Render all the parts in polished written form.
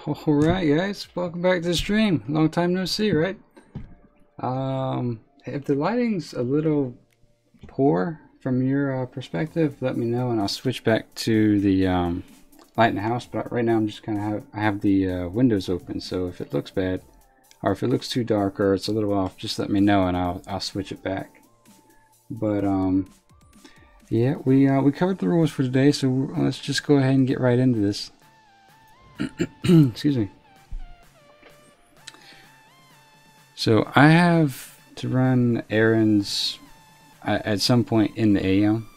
Alright guys, welcome back to the stream. Long time no see, right? If the lighting's a little poor from your perspective, let me know and I'll switch back to the light in the house. But right now I'm just kind of I have the windows open, so if it looks bad or if it looks too dark or it's a little off, just let me know and I'll switch it back. But yeah, we covered the rules for today, so let's just go ahead and get right into this. Excuse me. So I have to run errands at some point in the AM,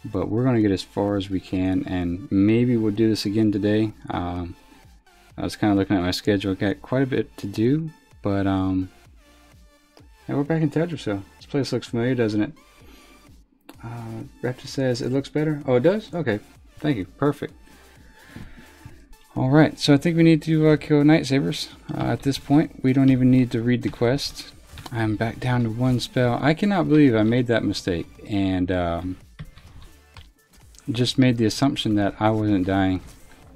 but we're going to get as far as we can, and maybe we'll do this again today. I was kind of looking at my schedule, got quite a bit to do, but yeah, we're back in Tetris. So this place looks familiar, doesn't it? Raptor says it looks better. Oh, it does? Okay, thank you. Perfect. Alright, so I think we need to kill Night Sabers. At this point, we don't even need to read the quest. I'm back down to one spell. I cannot believe I made that mistake and just made the assumption that I wasn't dying.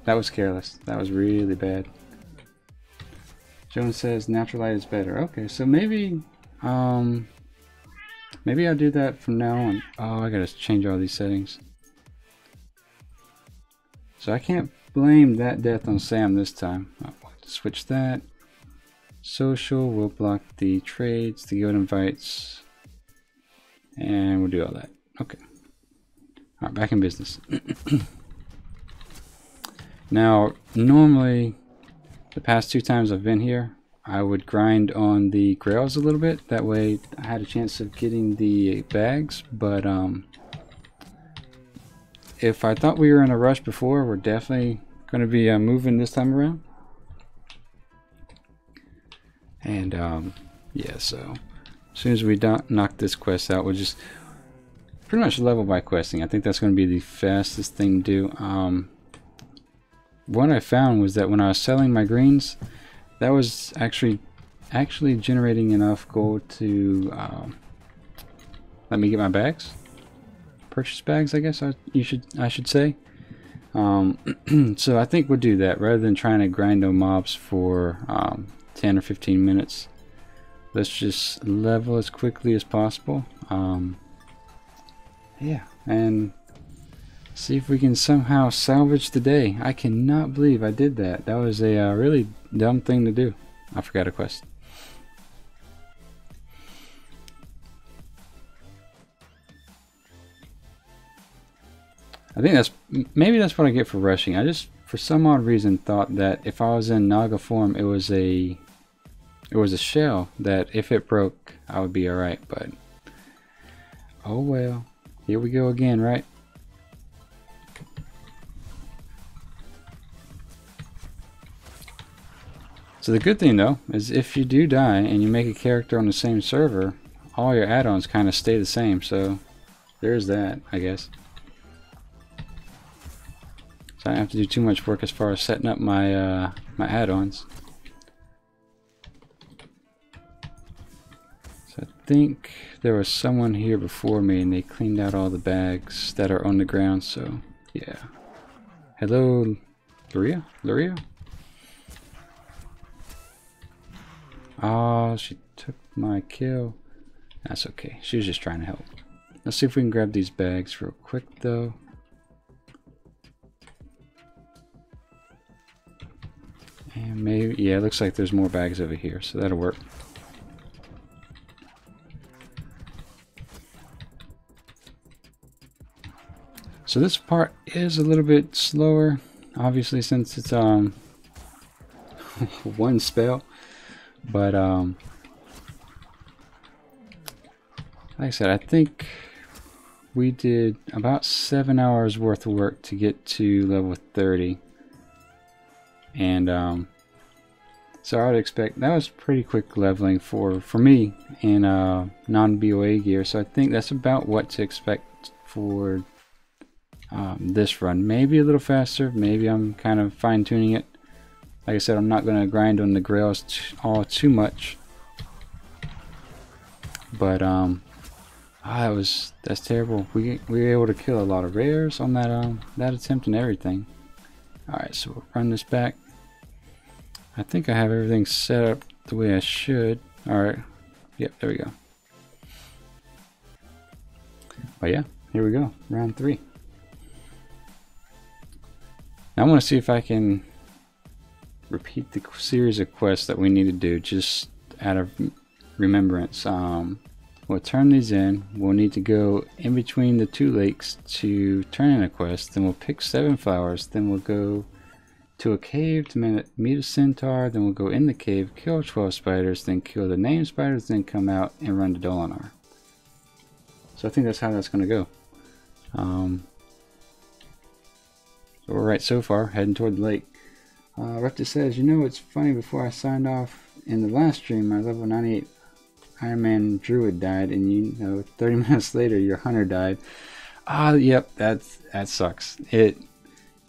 That was careless. That was really bad. Jones says natural light is better. Okay, so maybe maybe I'll do that from now on. Oh, I gotta change all these settings. So I can't blame that death on Sam this time. I'll switch that. Social, we'll block the trades, the guild invites, and we'll do all that. Okay. Alright, back in business. Now, normally, the past 2 times I've been here, I would grind on the grails a little bit. That way I had a chance of getting the bags, but if I thought we were in a rush before, we're definitely going to be moving this time around. And yeah, so as soon as we knock this quest out, we'll just pretty much level by questing. I think that's going to be the fastest thing to do. What I found was that when I was selling my greens, that was actually generating enough gold to let me get my bags. Purchase bags, I guess I should say. So I think we'll do that rather than trying to grind on mobs for 10 or 15 minutes. Let's just level as quickly as possible. Yeah, and see if we can somehow salvage the day. I cannot believe I did that. That was a really dumb thing to do. I forgot a quest. I think maybe that's what I get for rushing. I just, for some odd reason, thought that if I was in Naga form, it was a shell that if it broke, I would be alright. But oh well, here we go again, right? So the good thing though is if you do die and you make a character on the same server, all your add-ons kind of stay the same. So there's that, I guess. I don't have to do too much work as far as setting up my my add-ons. So I think there was someone here before me and they cleaned out all the bags that are on the ground, so yeah. Hello, Luria? Oh, she took my kill. That's okay. She was just trying to help. Let's see if we can grab these bags real quick though. And maybe, yeah, it looks like there's more bags over here, so that'll work. So this part is a little bit slower, obviously, since it's one spell. But like I said, I think we did about 7 hours worth of work to get to level 30. And so I would expect that was pretty quick leveling for me in non-BOA gear. So I think that's about what to expect for this run. Maybe a little faster. Maybe I'm kind of fine-tuning it. Like I said, I'm not going to grind on the grails all too much. But that's terrible. We were able to kill a lot of rares on that attempt and everything. Alright, so we'll run this back. I think I have everything set up the way I should. Alright. Yep, there we go. But yeah, here we go. Round 3. Now I want to see if I can repeat the series of quests that we need to do just out of remembrance. We'll turn these in. We'll need to go in between the 2 lakes to turn in a quest. Then we'll pick 7 flowers. Then we'll go to a cave to meet a centaur. Then we'll go in the cave, kill 12 spiders, then kill the named spiders, then come out and run to Dolinar. So I think that's how that's going to go. So we're right so far, heading toward the lake. Repta says, you know, it's funny, before I signed off in the last stream, my level 98 Ironman druid died, and you know, 30 minutes later your hunter died. Ah, yep, that sucks. That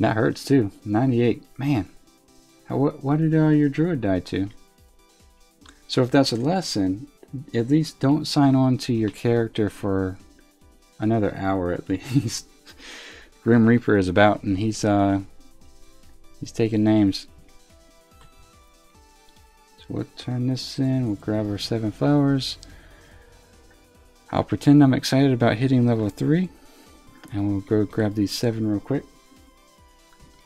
hurts too. 98, man. What did your druid die to? So if that's a lesson, at least don't sign on to your character for another hour at least. Grim Reaper is about, and he's taking names. We'll turn this in, we'll grab our 7 flowers. I'll pretend I'm excited about hitting level 3, and we'll go grab these 7 real quick.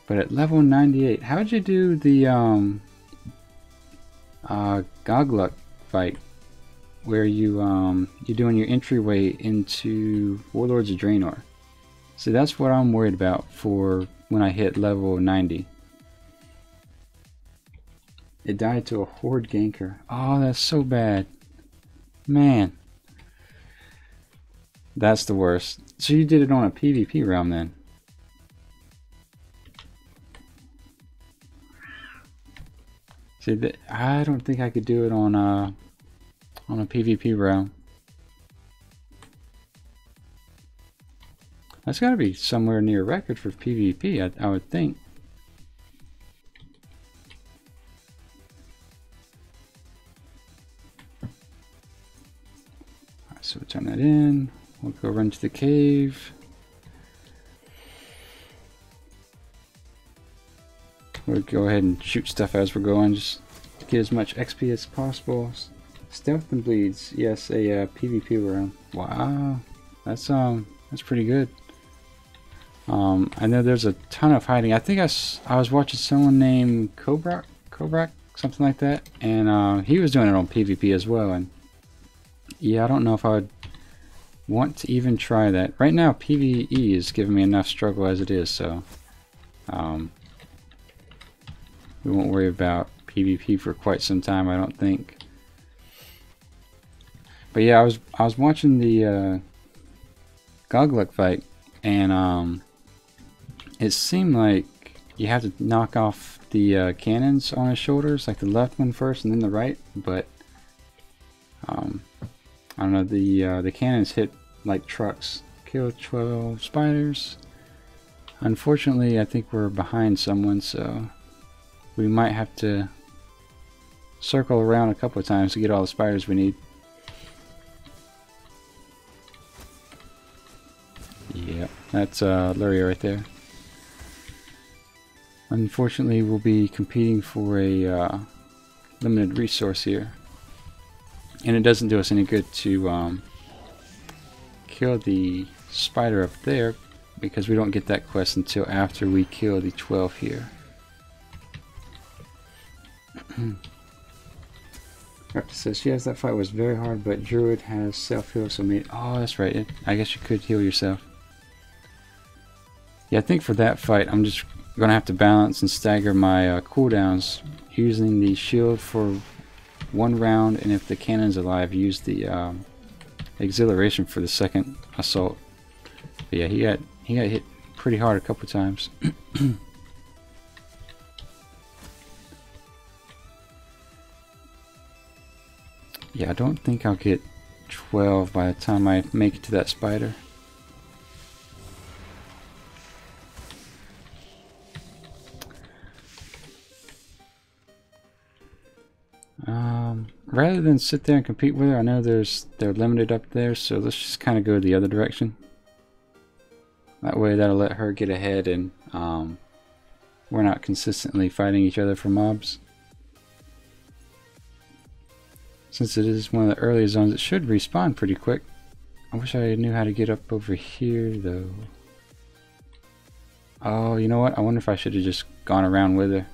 But at level 98, how'd you do the Gogluk fight, where you're doing your entryway into Warlords of Draenor? See, that's what I'm worried about for when I hit level 90. It died to a horde ganker. Oh, that's so bad. Man. That's the worst. So you did it on a PvP realm then? See, I don't think I could do it on a PvP realm. That's got to be somewhere near record for PvP, I would think. So we'll turn that in. We'll go run to the cave. We'll go ahead and shoot stuff as we're going, just to get as much XP as possible. Stealth and bleeds. Yes, a PvP round. Wow, that's pretty good. I know there's a ton of hiding. I think I was watching someone named Kobrak, something like that, and he was doing it on PvP as well. And yeah, I don't know if I would want to even try that. Right now, PvE is giving me enough struggle as it is, so we won't worry about PvP for quite some time, I don't think. But yeah, I was watching the Gogluk fight, and it seemed like you have to knock off the cannons on his shoulders, like the left one first and then the right, but I don't know, the cannons hit like trucks. Kill 12 spiders. Unfortunately, I think we're behind someone, so we might have to circle around a couple of times to get all the spiders we need. Yep, that's Luria right there. Unfortunately, we'll be competing for a limited resource here. And it doesn't do us any good to kill the spider up there, because we don't get that quest until after we kill the 12 here. Raptor says, yes, that fight was very hard, but Druid has self-heal, so made... Oh, that's right. I guess you could heal yourself. Yeah, I think for that fight, I'm just going to have to balance and stagger my cooldowns, using the shield for 1 round, and if the cannon's alive, use the exhilaration for the second assault. But yeah, he got hit pretty hard a couple times. Yeah, I don't think I'll get 12 by the time I make it to that spider. Rather than sit there and compete with her, I know they're limited up there, so let's just kind of go the other direction. That way that'll let her get ahead and we're not consistently fighting each other for mobs. Since it is one of the earliest zones, it should respawn pretty quick. I wish I knew how to get up over here though. Oh, you know what? I wonder if I should have just gone around with her.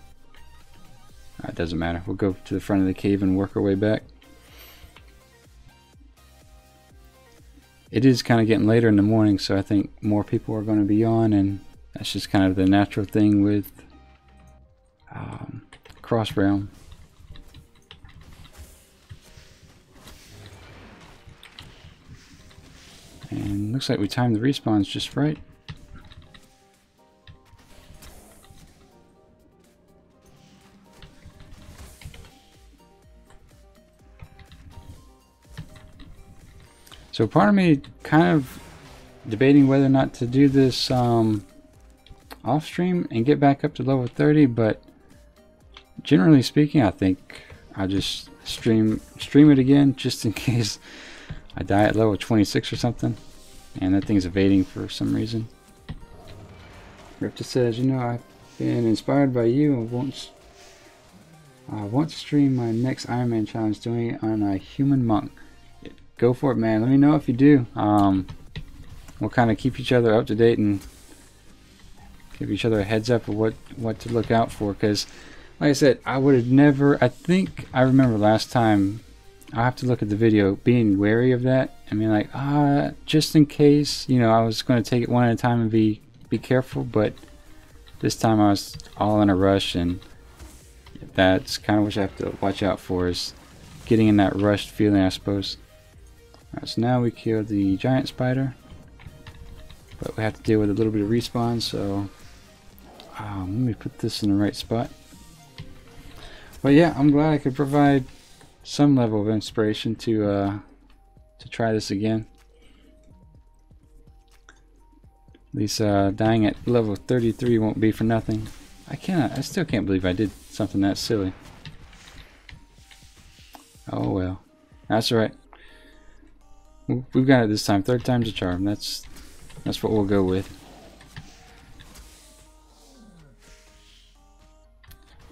It doesn't matter. We'll go to the front of the cave and work our way back. It is kind of getting later in the morning, so I think more people are going to be on, and that's just kind of the natural thing with Cross Realm. And looks like we timed the respawns just right. So part of me kind of debating whether or not to do this off stream and get back up to level 30, but generally speaking, I think I'll just stream it again just in case I die at level 26 or something, and that thing's evading for some reason. Ripta says, you know, I've been inspired by you and want to stream my next Ironman challenge, doing it on a human monk. Go for it, man. Let me know if you do. We'll kind of keep each other up to date and give each other a heads up of what to look out for, because like I said, I would have never, I think I remember last time, I'll have to look at the video, being wary of that. I mean, like, just in case, you know, I was going to take it one at a time and be careful, but this time I was all in a rush, and that's kind of what you have to watch out for, is getting in that rushed feeling, I suppose. Alright, so now we killed the giant spider, but we have to deal with a little bit of respawn, so let me put this in the right spot. But yeah, I'm glad I could provide some level of inspiration to try this again. At least dying at level 33 won't be for nothing. I still can't believe I did something that silly. Oh well, that's alright. We've got it this time. Third time's a charm. That's what we'll go with.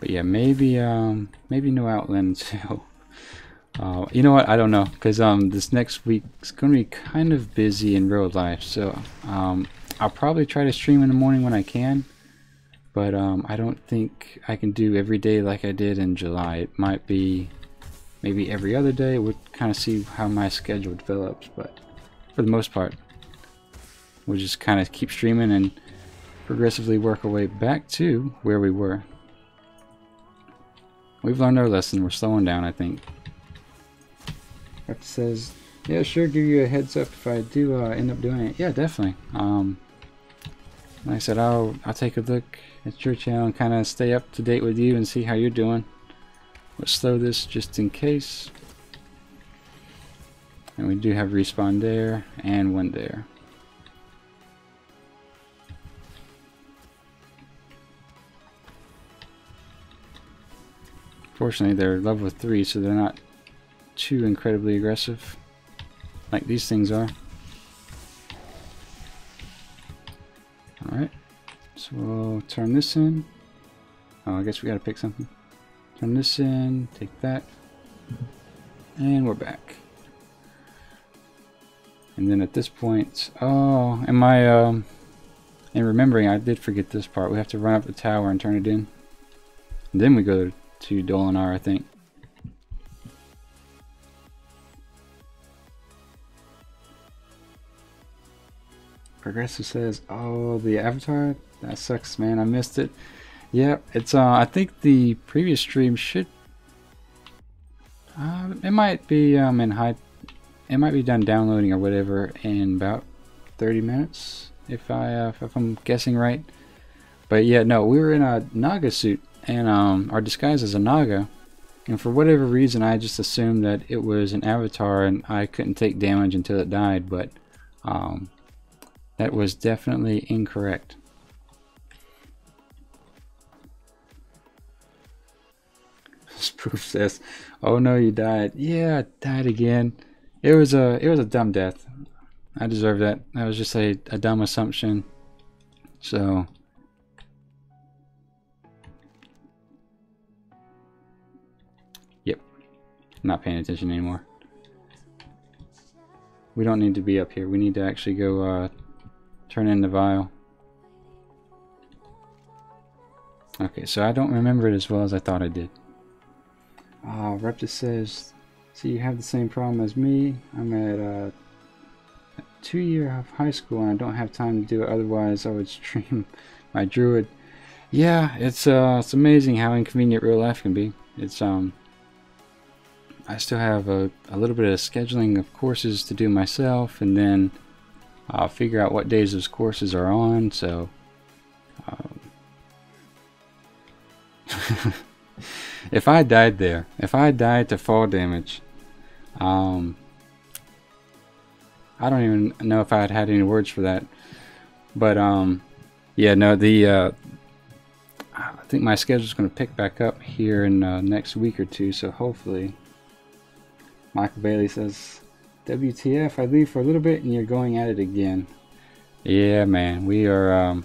But yeah, maybe no Outland until you know what? I don't know, because this next week's gonna be kind of busy in real life. So I'll probably try to stream in the morning when I can. But I don't think I can do every day like I did in July. It might be maybe every other day. We'll kind of see how my schedule develops, but for the most part, we'll just kind of keep streaming and progressively work our way back to where we were. We've learned our lesson. We're slowing down, I think. It says, yeah, sure, give you a heads up if I do end up doing it. Yeah, definitely. Like I said, I'll take a look at your channel and kind of stay up to date with you and see how you're doing. Let's slow this just in case. And we do have respawn there and one there. Fortunately, they're level 3, so they're not too incredibly aggressive like these things are. Alright, so we'll turn this in. Oh, I guess we gotta pick something. Turn this in, take that, and we're back. And then at this point, oh, and and remembering, I did forget this part. We have to run up the tower and turn it in. And then we go to Dolinar, I think. Progressive says, oh, the avatar? That sucks, man. I missed it. Yeah, it's I think the previous stream should it might be it might be done downloading or whatever in about 30 minutes if I'm guessing right. But yeah, no, we were in a Naga suit and our disguise as a Naga, and for whatever reason I just assumed that it was an avatar and I couldn't take damage until it died, but that was definitely incorrect. Spoof says, "Oh no, you died." Yeah, I died again. It was a dumb death. I deserve that. That was just a dumb assumption. So not paying attention anymore. We don't need to be up here. We need to actually go turn in the vial. Okay, so I don't remember it as well as I thought I did. Reptus says, "So you have the same problem as me. I'm at a 2-year of high school and I don't have time to do it. Otherwise, I would stream my druid." Yeah, it's amazing how inconvenient real life can be. It's I still have a little bit of scheduling of courses to do myself, and then I'll figure out what days those courses are on. So. If I died there, if I died to fall damage, I don't even know if I had any words for that. But yeah, no, I think my schedule's going to pick back up here in next week or two. So hopefully, Michael Bailey says, "WTF? I leave for a little bit and you're going at it again." Yeah, man, we are.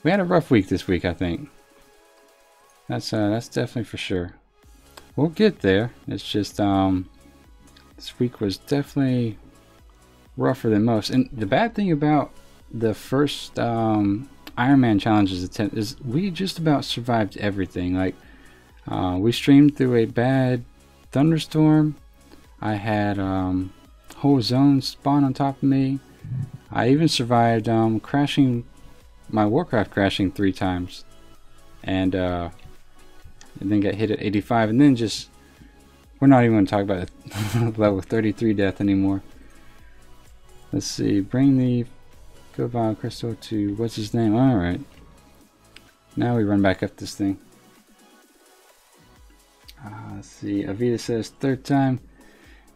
We had a rough week this week, I think. That's definitely for sure. We'll get there. It's just this week was definitely rougher than most. And the bad thing about the first Ironman challenges attempt is we just about survived everything. Like we streamed through a bad thunderstorm. I had whole zones spawn on top of me. I even survived crashing. My Warcraft crashing 3 times, and then got hit at 85, and then just we're not even going to talk about level 33 death anymore. Let's see, bring the go vial crystal to what's his name. All right, now we run back up this thing. Let's see, Avita says 3rd time.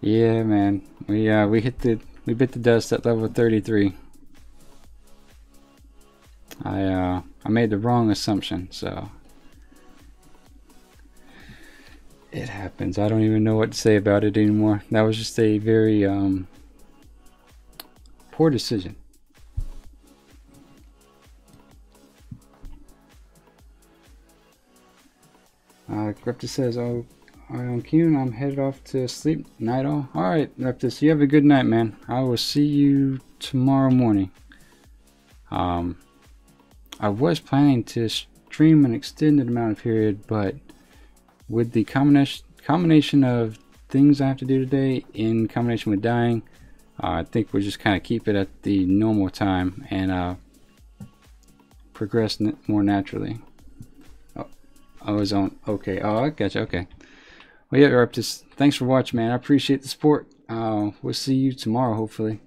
Yeah, man, we bit the dust at level 33. I made the wrong assumption, so it happens. I don't even know what to say about it anymore. That was just a very poor decision. Reptus says, "Oh, on Qyune, I'm headed off to sleep. Night all." All right, Reptus, you have a good night, man. I will see you tomorrow morning. I was planning to stream an extended amount of period, but with the combination of things I have to do today in combination with dying, I think we'll just kind of keep it at the normal time and progress more naturally. Oh, I was on. Okay. Oh, I gotcha. Okay. Well, yeah, Reptus, thanks for watching, man. I appreciate the support. We'll see you tomorrow, hopefully.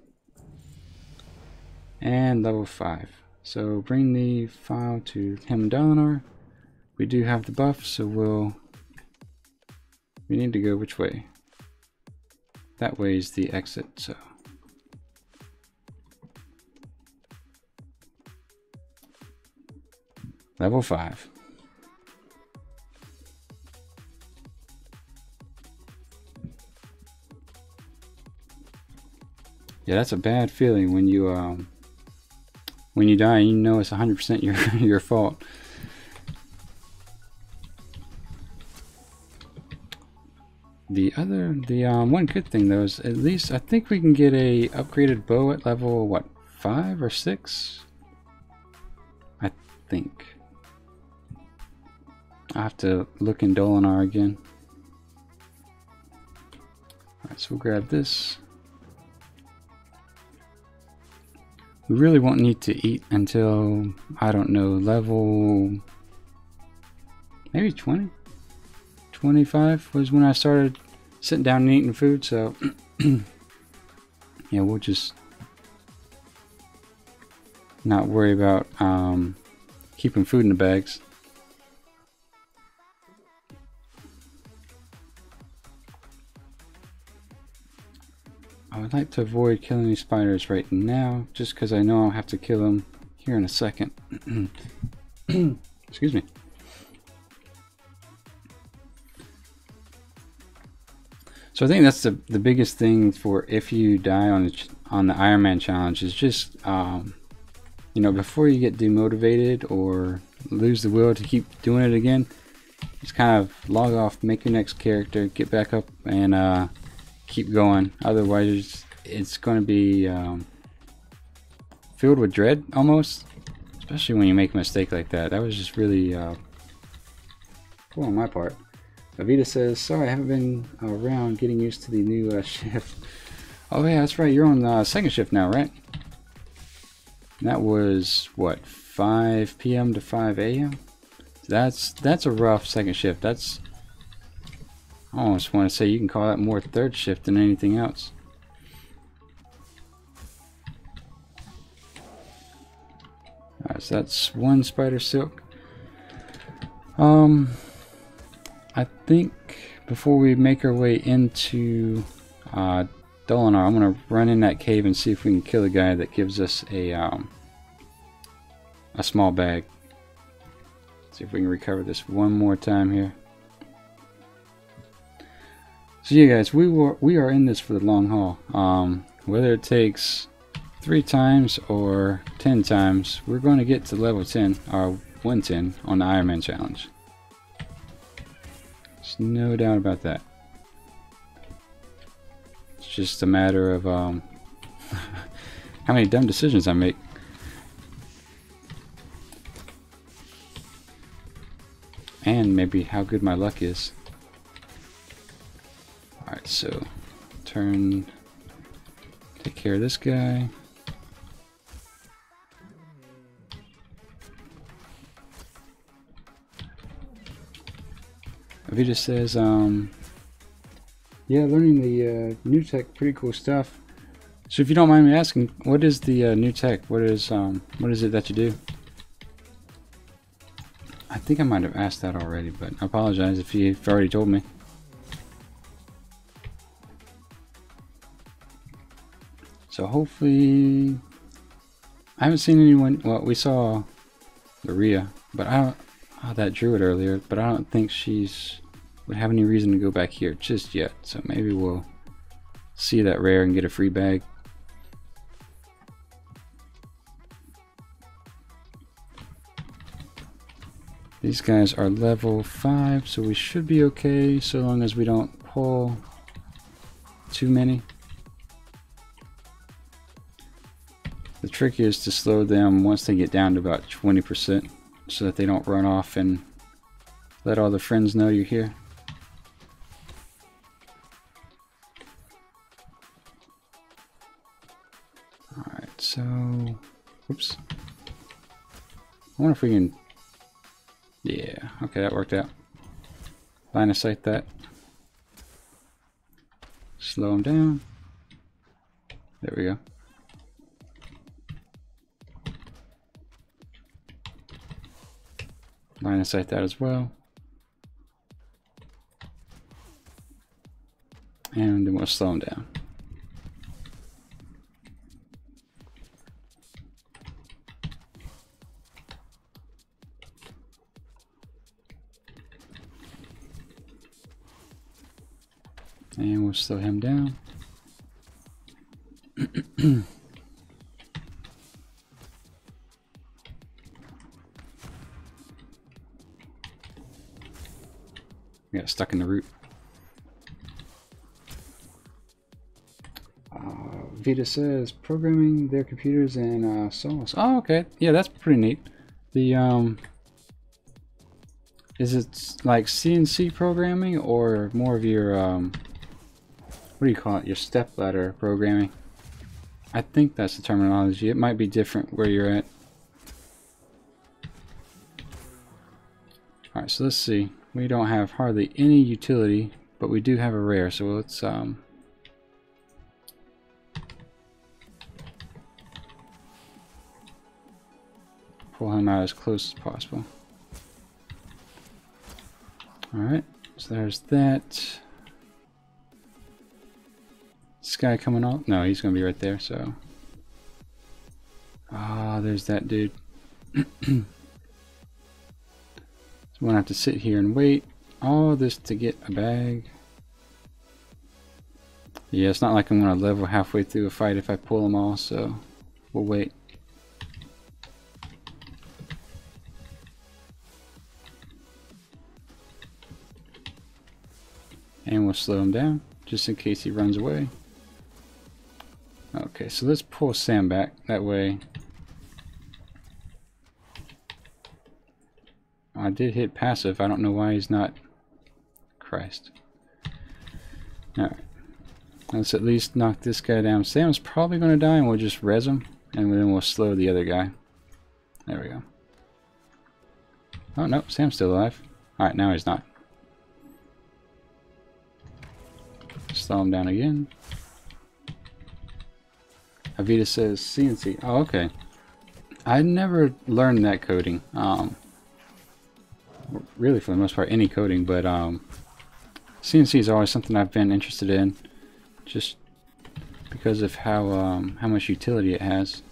And level 5. So bring the file to him and Dalinar. We do have the buff, so we need to go which way? That way is the exit, so. Level 5. Yeah, that's a bad feeling when you die and you know it's 100% your fault. The one good thing though is at least I think we can get a upgraded bow at level what, 5 or 6? I think. I have to look in Dalinar again. Alright, so we'll grab this. We really won't need to eat until, I don't know, level maybe 20? 25 was when I started sitting down and eating food, so yeah, we'll just not worry about keeping food in the bags. I would like to avoid killing these spiders right now, just because I know I'll have to kill them here in a second. Excuse me. So I think that's the biggest thing for if you die on the Ironman challenge is just you know, before you get demotivated or lose the will to keep doing it again, just kind of log off, make your next character, get back up, and keep going. Otherwise, it's going to be filled with dread almost, especially when you make a mistake like that. That was just really cool on my part. Avita says, sorry, I haven't been around getting used to the new shift. Oh yeah, that's right, you're on second shift now, right? And that was, what, 5 p.m. to 5 a.m.? That's a rough second shift. That's, I almost want to say you can call that more third shift than anything else. Alright, so that's one spider silk. I think before we make our way into Dolinar, I'm gonna run in that cave and see if we can kill a guy that gives us a small bag. See if we can recover this one more time here. So yeah, guys, we are in this for the long haul. Whether it takes 3 times or 10 times, we're going to get to level 10 or 110 on the Ironman challenge. There's no doubt about that. It's just a matter of how many dumb decisions I make. And maybe how good my luck is. Alright, so take care of this guy. Avita says, yeah, learning the new tech, pretty cool stuff. So if you don't mind me asking, what is the new tech? What is it that you do? I think I might have asked that already, but I apologize if you've already told me. So hopefully, I haven't seen anyone. Well, we saw Maria, but I don't. Oh, that druid earlier, but I don't think would have any reason to go back here just yet. So maybe we'll see that rare and get a free bag. These guys are level 5, so we should be okay so long as we don't pull too many. The trick is to slow them once they get down to about 20%. So that they don't run off and let all the friends know you're here. Alright, so... Oops. I wonder if we can... Yeah, okay, that worked out. Line of sight that. Slow them down. There we go. Line of sight that as well. And then we'll slow them down. And we'll slow him down. Got stuck in the root. Vita says programming their computers in Solos. Oh, okay. Yeah, that's pretty neat. The is it like CNC programming or more of your what do you call it? Your step ladder programming? I think that's the terminology. It might be different where you're at. All right, so let's see. We don't have hardly any utility, but we do have a rare, so let's pull him out as close as possible. Alright, so there's that. This guy coming off? No, he's gonna be right there, so. Ah, there's that dude. So we're gonna have to sit here and wait all this to get a bag. Yeah, it's not like I'm gonna level halfway through a fight if I pull them all, so we'll wait. And we'll slow him down just in case he runs away. Okay, so let's pull Sam back. That way. I did hit passive. I don't know why he's not. Christ. Alright. Let's at least knock this guy down. Sam's probably going to die, and we'll just res him. And then we'll slow the other guy. There we go. Oh, no. Sam's still alive. Alright, now he's not. Slow him down again. Avita says CNC. Oh, okay. I never learned that coding. Really, for the most part, any coding, but CNC is always something I've been interested in, just because of how much utility it has.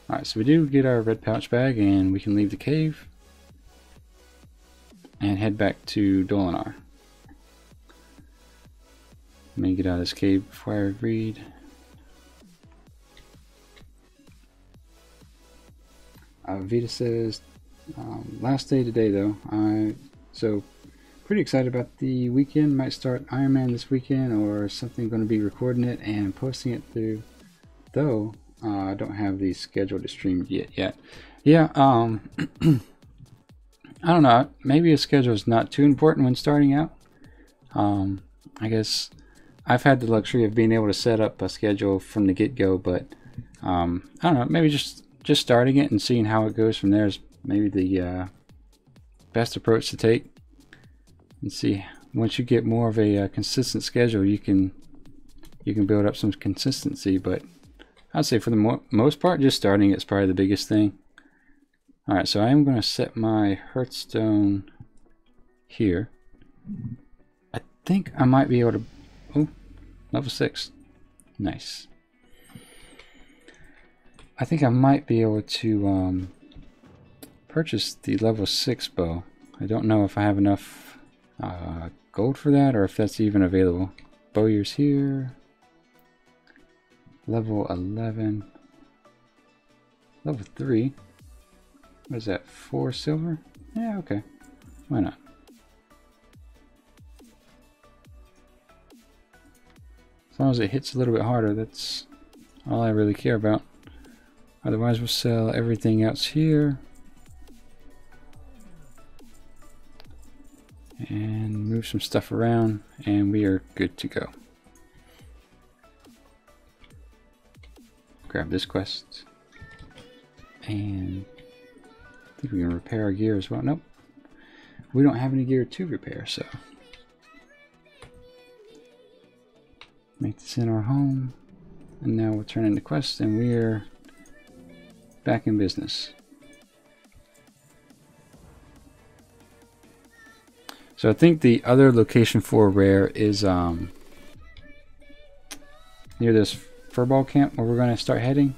All right, so we do get our red pouch bag, and we can leave the cave and head back to Dolinar. Let me get out of this cave before I read. Vita says, last day today though. So pretty excited about the weekend. Might start Ironman this weekend or something. Going to be recording it and posting it through. Though I don't have the schedule to stream yet. Yeah. I don't know. Maybe a schedule is not too important when starting out. I guess I've had the luxury of being able to set up a schedule from the get-go, but I don't know. Maybe just starting it and seeing how it goes from there is maybe the best approach to take. And see, once you get more of a consistent schedule, you can build up some consistency. But I'd say for the most part, just starting it's probably the biggest thing. All right, so I am going to set my Hearthstone here. I think I might be able to. Oh, level 6. Nice. I think I might be able to purchase the level 6 bow. I don't know if I have enough gold for that or if that's even available. Bowyer's here. Level 11. Level 3. What is that? 4 silver? Yeah, okay. Why not? As long as it hits a little bit harder, that's all I really care about. Otherwise, we'll sell everything else here. And move some stuff around, and we are good to go. Grab this quest. And I think we can repair our gear as well. Nope. We don't have any gear to repair, so. Make this in our home. And now we'll turn into quests, and we're back in business. So I think the other location for rare is near this furball camp where we're going to start heading.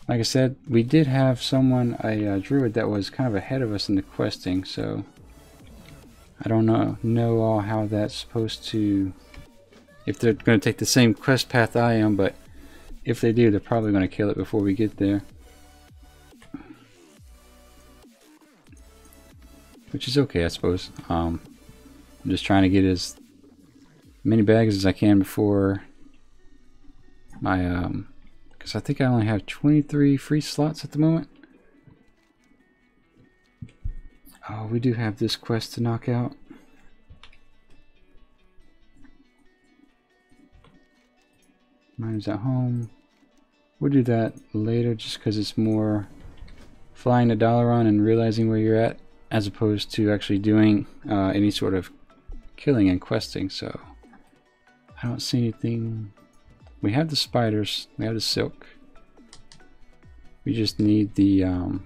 Like I said, we did have someone, a druid that was kind of ahead of us in the questing, so I don't know all how that's supposed to, if they're going to take the same quest path I am, but if they do, they're probably going to kill it before we get there. Which is okay, I suppose. I'm just trying to get as many bags as I can before my because I think I only have 23 free slots at the moment. Oh, we do have this quest to knock out. Mine's at home. We'll do that later just because it's more flying the dollar on and realizing where you're at, as opposed to actually doing any sort of killing and questing. So I don't see anything. We have the spiders, we have the silk. We just need the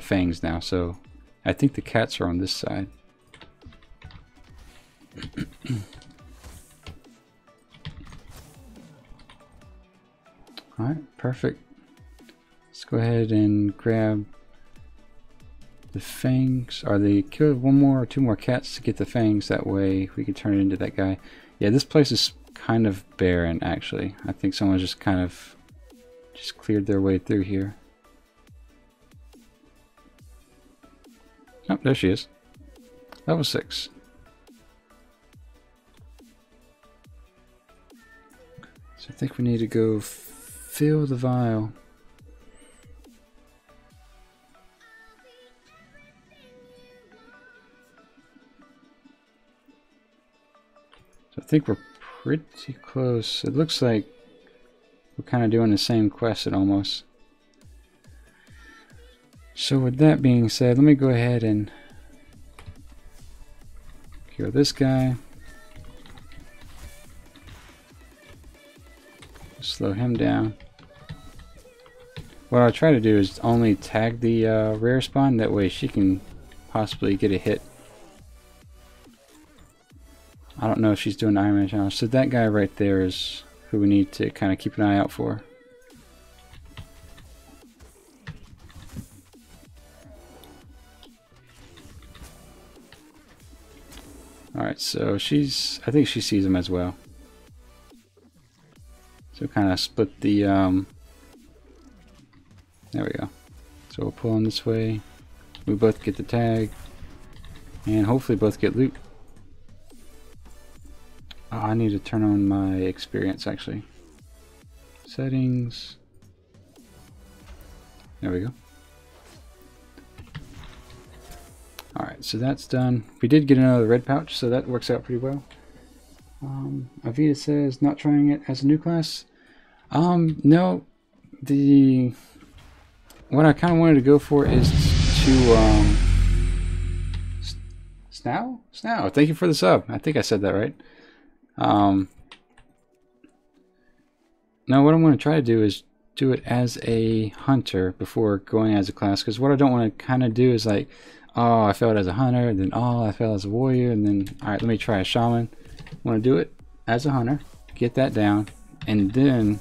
fangs now. So I think the cats are on this side. All right, perfect. Let's go ahead and grab the fangs. Are they kill one more or two more cats to get the fangs? That way we can turn it into that guy. Yeah, this place is kind of barren actually. I think someone's just kind of just cleared their way through here. Oh, there she is. Level 6. So I think we need to go fill the vial. So I think we're pretty close. It looks like we're kind of doing the same quest almost. So with that being said, let me go ahead and kill this guy. Slow him down. What I'll try to do is only tag the rare spawn, that way she can possibly get a hit. I don't know if she's doing the Ironman challenge. So that guy right there is who we need to kind of keep an eye out for. Alright, so I think she sees him as well. So kind of split the, there we go. So we'll pull him this way. We both get the tag. And hopefully both get loot. Oh, I need to turn on my experience actually. Settings. There we go. Alright, so that's done. We did get another red pouch, so that works out pretty well. Avita says, not trying it as a new class. No. What I kind of wanted to go for is to, Snow? Thank you for the sub. I think I said that right. Now what I'm going to try to do is do it as a hunter before going as a class, because what I don't want to kind of do is like, oh, I failed as a hunter, then oh, I failed as a warrior, and then alright, let me try a shaman. I want to do it as a hunter, get that down, and then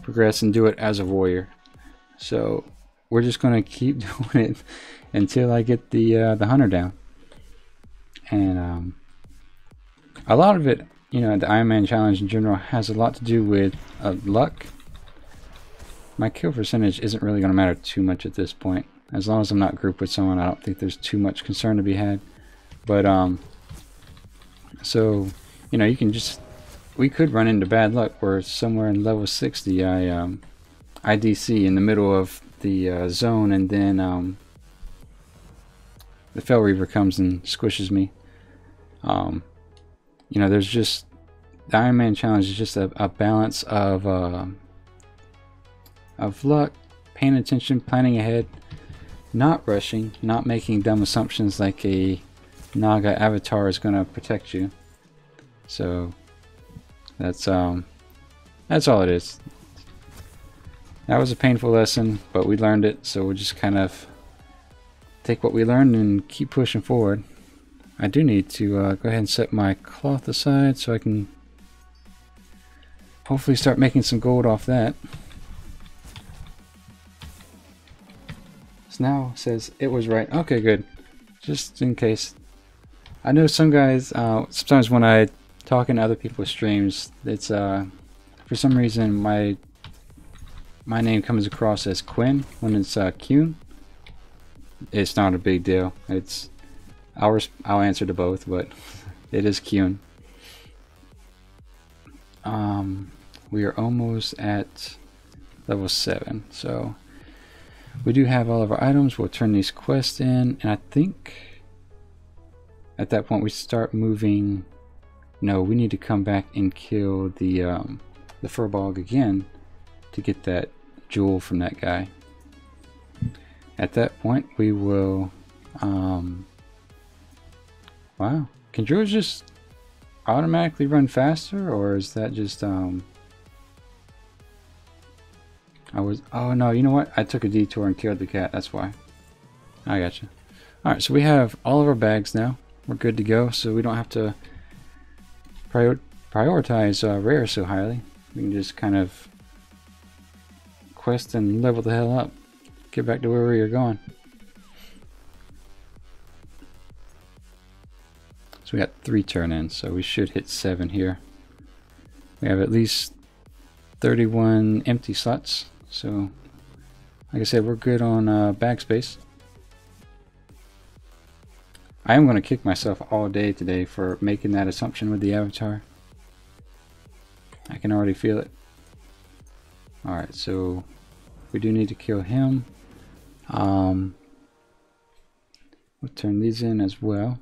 progress and do it as a warrior. So we're just going to keep doing it until I get the hunter down. And a lot of it, you know, the Ironman challenge in general has a lot to do with luck. My kill percentage isn't really going to matter too much at this point. As long as I'm not grouped with someone, I don't think there's too much concern to be had. But so you know, you can just, we could run into bad luck where somewhere in level 60 I DC in the middle of the zone, and then the Fel Reaver comes and squishes me. You know, there's just, the Ironman challenge is just a balance of luck, paying attention, planning ahead, not rushing, not making dumb assumptions like a Naga avatar is going to protect you. So that's all it is. That was a painful lesson, but we learned it, so we'll just kind of take what we learned and keep pushing forward. I do need to go ahead and set my cloth aside so I can hopefully start making some gold off that. Now says it was right. Okay, good. Just in case. I know some guys, sometimes when I talk in other people's streams, it's for some reason my name comes across as Qyune when it's Qyune. It's not a big deal. It's I'll answer to both, but it is Qyune. We are almost at level 7, so we do have all of our items. We'll turn these quests in, and I think at that point we start moving. No, we need to come back and kill the Furbog again to get that jewel from that guy. At that point we will wow, can druids just automatically run faster, or is that just oh no, you know what? I took a detour and killed the cat, that's why. I gotcha. Alright, so we have all of our bags now. We're good to go, so we don't have to prioritize rare so highly. We can just kind of quest and level the hell up. Get back to where we are going. So we got 3 turn-ins, so we should hit 7 here. We have at least 31 empty slots. So, like I said, we're good on bag space. I am going to kick myself all day today for making that assumption with the avatar. can already feel it. Alright, so we do need to kill him. We'll turn these in as well.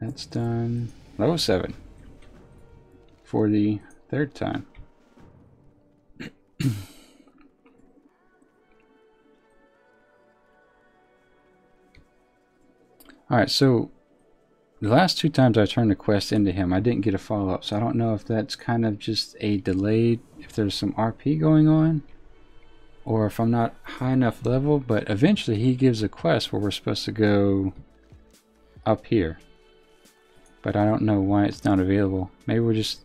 That's done. Level 7 for the 3rd time. Alright, so the last 2 times I turned the quest into him, I didn't get a follow-up, so I don't know if that's kind of just a delayed, if there's some RP going on, or if I'm not high enough level, but eventually he gives a quest where we're supposed to go up here. But I don't know why it's not available. Maybe we're just...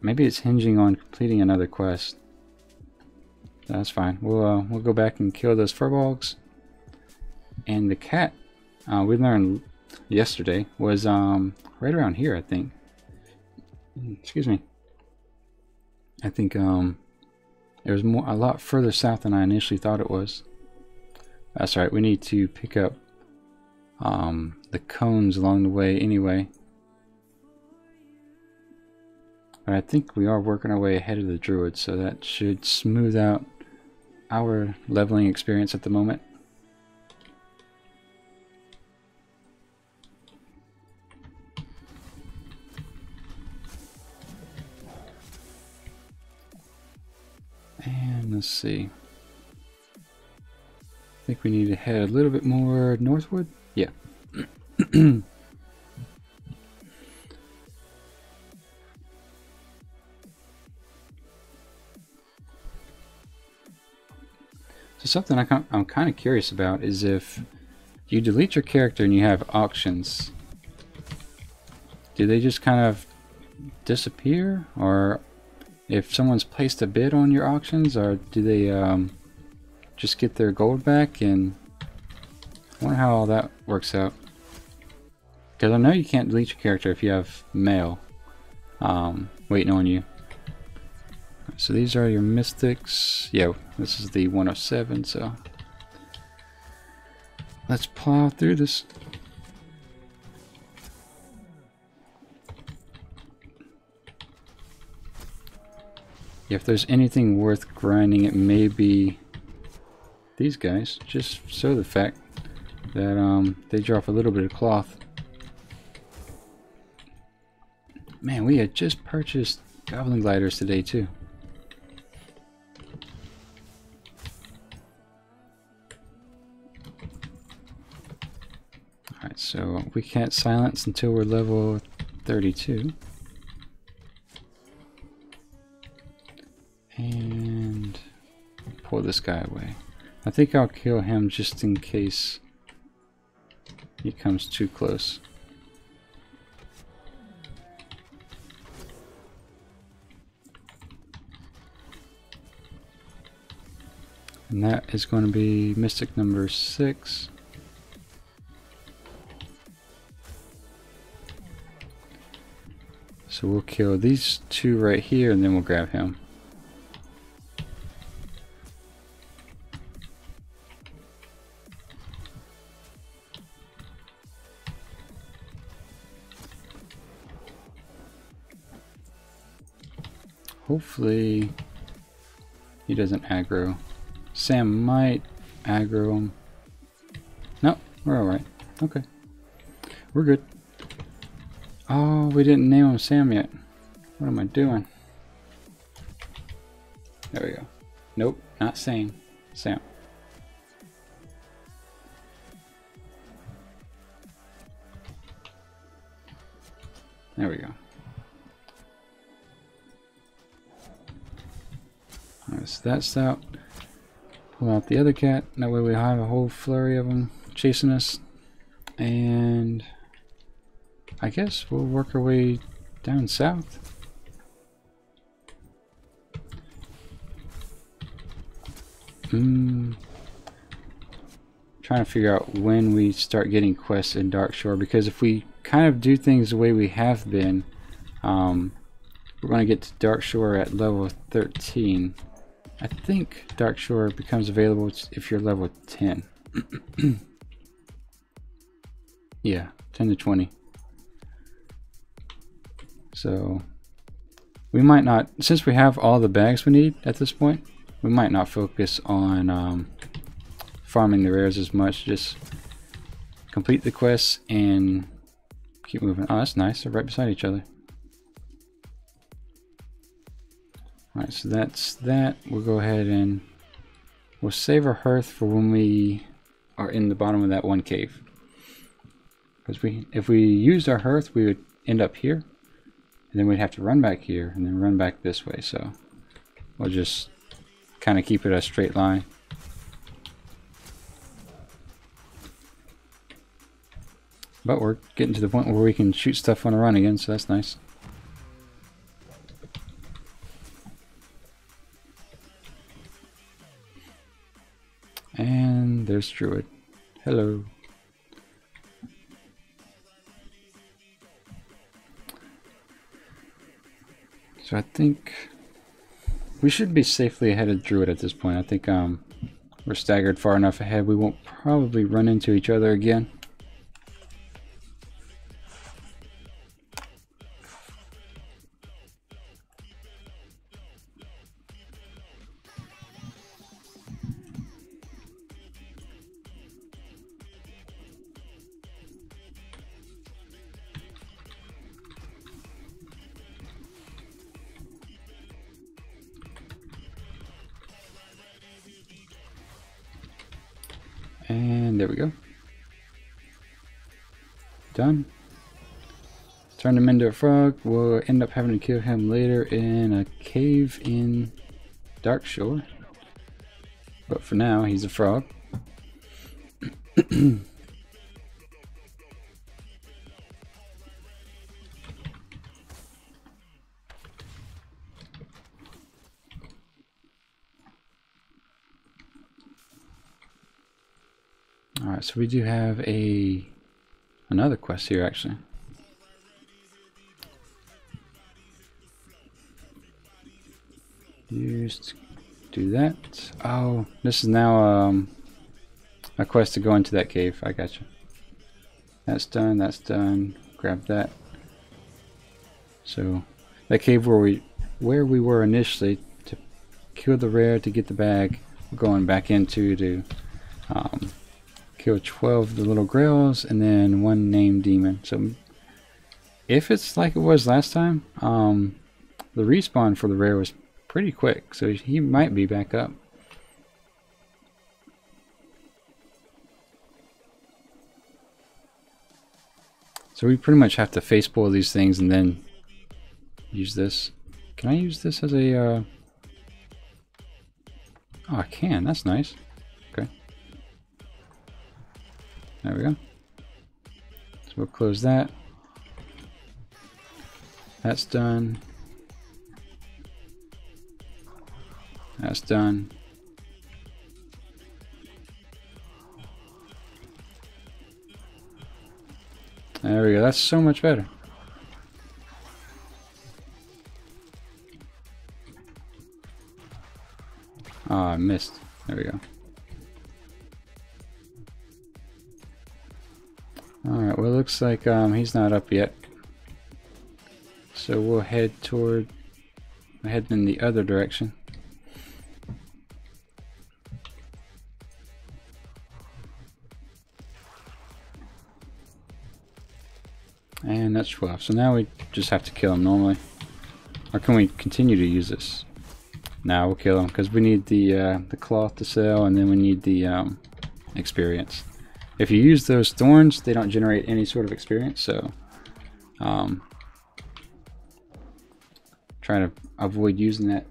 maybe it's hinging on completing another quest. That's fine. We'll go back and kill those furbolgs. And the cat, we learned yesterday, was right around here, I think. Excuse me. I think it was a lot further south than I initially thought it was. That's right. We need to pick up the cones along the way anyway. But I think we are working our way ahead of the druids, so that should smooth out our leveling experience at the moment. And let's see. I think we need to head a little bit more northward. Yeah. So something I'm kind of curious about is if you delete your character and you have auctions, do they just kind of disappear? Or if someone's placed a bid on your auctions, or do they just get their gold back? And I wonder how all that works out. Because I know you can't delete your character if you have mail waiting on you. So these are your mystics. Yeah, this is the 107, so let's plow through this. Yeah, if there's anything worth grinding, it may be these guys, just so the fact that they drop a little bit of cloth. Man, we had just purchased goblin gliders today too. Alright, so we can't silence until we're level 32. And pull this guy away. I think I'll kill him just in case he comes too close. And that is going to be Mystic number 6. So we'll kill these 2 right here and then we'll grab him. Hopefully he doesn't aggro. Sam might aggro him. No, we're alright. Okay. We're good. Oh, we didn't name him Sam yet. What am I doing? There we go. Nope, not Sam. Sam. There we go. Alright, so that's out. Pull out the other cat. That way we have a whole flurry of them chasing us. And I guess we'll work our way down south. Trying to figure out when we start getting quests in Darkshore, because if we kind of do things the way we have been, we're going to get to Darkshore at level 13. I think Darkshore becomes available if you're level 10. Yeah, 10 to 20. So we might not, since we have all the bags we need at this point, we might not focus on farming the rares as much. Just complete the quests and keep moving. Oh, that's nice. They're right beside each other. Alright, so that's that. We'll go ahead and we'll save our hearth for when we are in the bottom of that one cave. Because if we used our hearth, we would end up here. And then we'd have to run back here and then run back this way. So we'll just kind of keep it a straight line. But we're getting to the point where we can shoot stuff on a run again, so that's nice. And there's Druid. Hello. So I think we should be safely ahead of Druid at this point. I think we're staggered far enough ahead. We won't probably run into each other again. And there we go. Done. Turn him into a frog. We'll end up having to kill him later in a cave in Darkshore. But for now, he's a frog. Alright, so we do have another quest here actually. Just do that. Oh, this is now a quest to go into that cave. I got you. That's done, that's done. Grab that. So that cave where we were initially to kill the rare to get the bag, we're going back into to kill 12 of the little grails and then one named demon. So if it's like it was last time, the respawn for the rare was pretty quick, so he might be back up. So we pretty much have to face pull these things and then use this. Can I use this as a oh, I can. That's nice. Okay. There we go. So we'll close that. That's done. That's done. There we go. That's so much better. Oh, I missed. There we go. Alright, well it looks like he's not up yet. So we'll head in the other direction. And that's 12. So now we just have to kill him normally. Or can we continue to use this? Now we'll kill him because we need the cloth to sell, and then we need the experience. If you use those thorns, they don't generate any sort of experience. So try to avoid using that.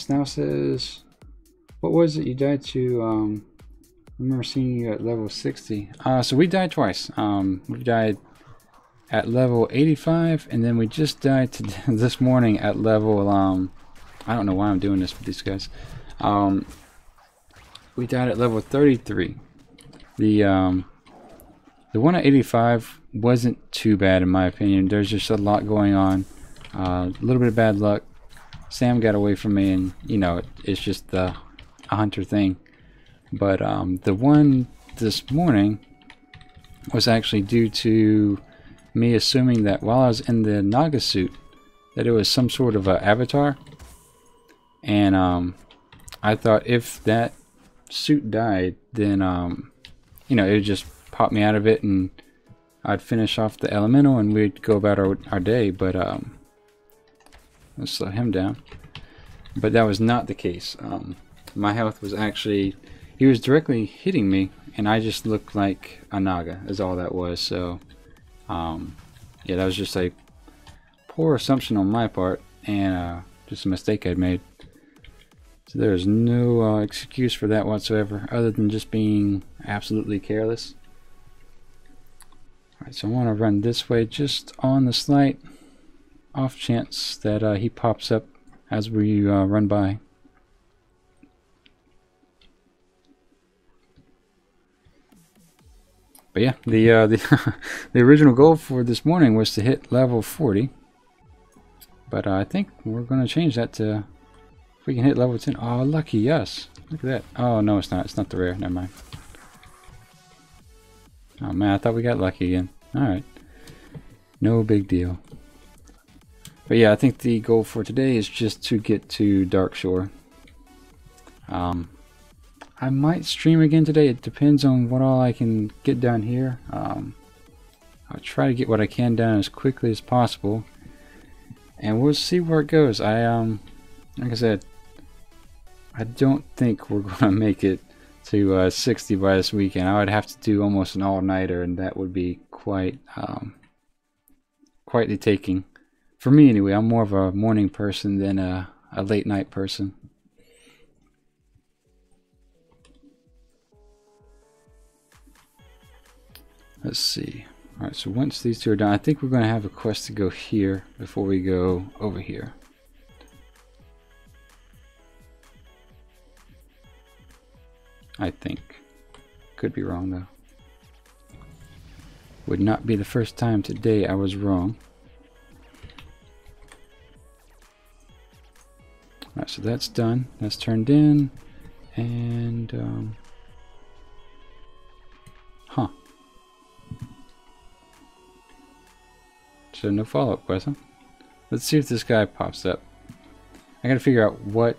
Now says, what was it you died to? I remember seeing you at level 60. So we died twice. We died at level 85, and then we just died this morning at level I don't know why I'm doing this with these guys. We died at level 33. The one at 85 wasn't too bad in my opinion. There's just a lot going on, a little bit of bad luck. Sam got away from me, and you know, it's just a hunter thing. But the one this morning was actually due to me assuming that while I was in the Naga suit that it was some sort of a avatar, and I thought if that suit died, then you know, it would just pop me out of it and I'd finish off the elemental and we'd go about our day. But let's slow him down. But that was not the case. My health was actually, he was directly hitting me and I just looked like a Naga is all that was. So yeah, that was just a poor assumption on my part and just a mistake I'd made. So there's no excuse for that whatsoever other than just being absolutely careless. Alright, so I want to run this way just on the slight off chance that he pops up as we run by. But yeah, the original goal for this morning was to hit level 40. But I think we're going to change that to, if we can hit level 10. Oh, lucky us. Look at that. Oh, no, it's not. It's not the rare. Never mind. Oh, man, I thought we got lucky again. Alright. No big deal. But yeah, I think the goal for today is just to get to Darkshore. I might stream again today. It depends on what all I can get done here. I'll try to get what I can done as quickly as possible. And we'll see where it goes. Like I said, I don't think we're going to make it to 60 by this weekend. I would have to do almost an all-nighter, and that would be quite the taking. For me anyway, I'm more of a morning person than a late night person. Let's see. Alright, so once these two are done, I think we're going to have a quest to go here before we go over here. I think. Could be wrong though. Would not be the first time today I was wrong. Alright, so that's done. That's turned in. And, huh. So no follow-up quest, huh? Let's see if this guy pops up. I gotta figure out what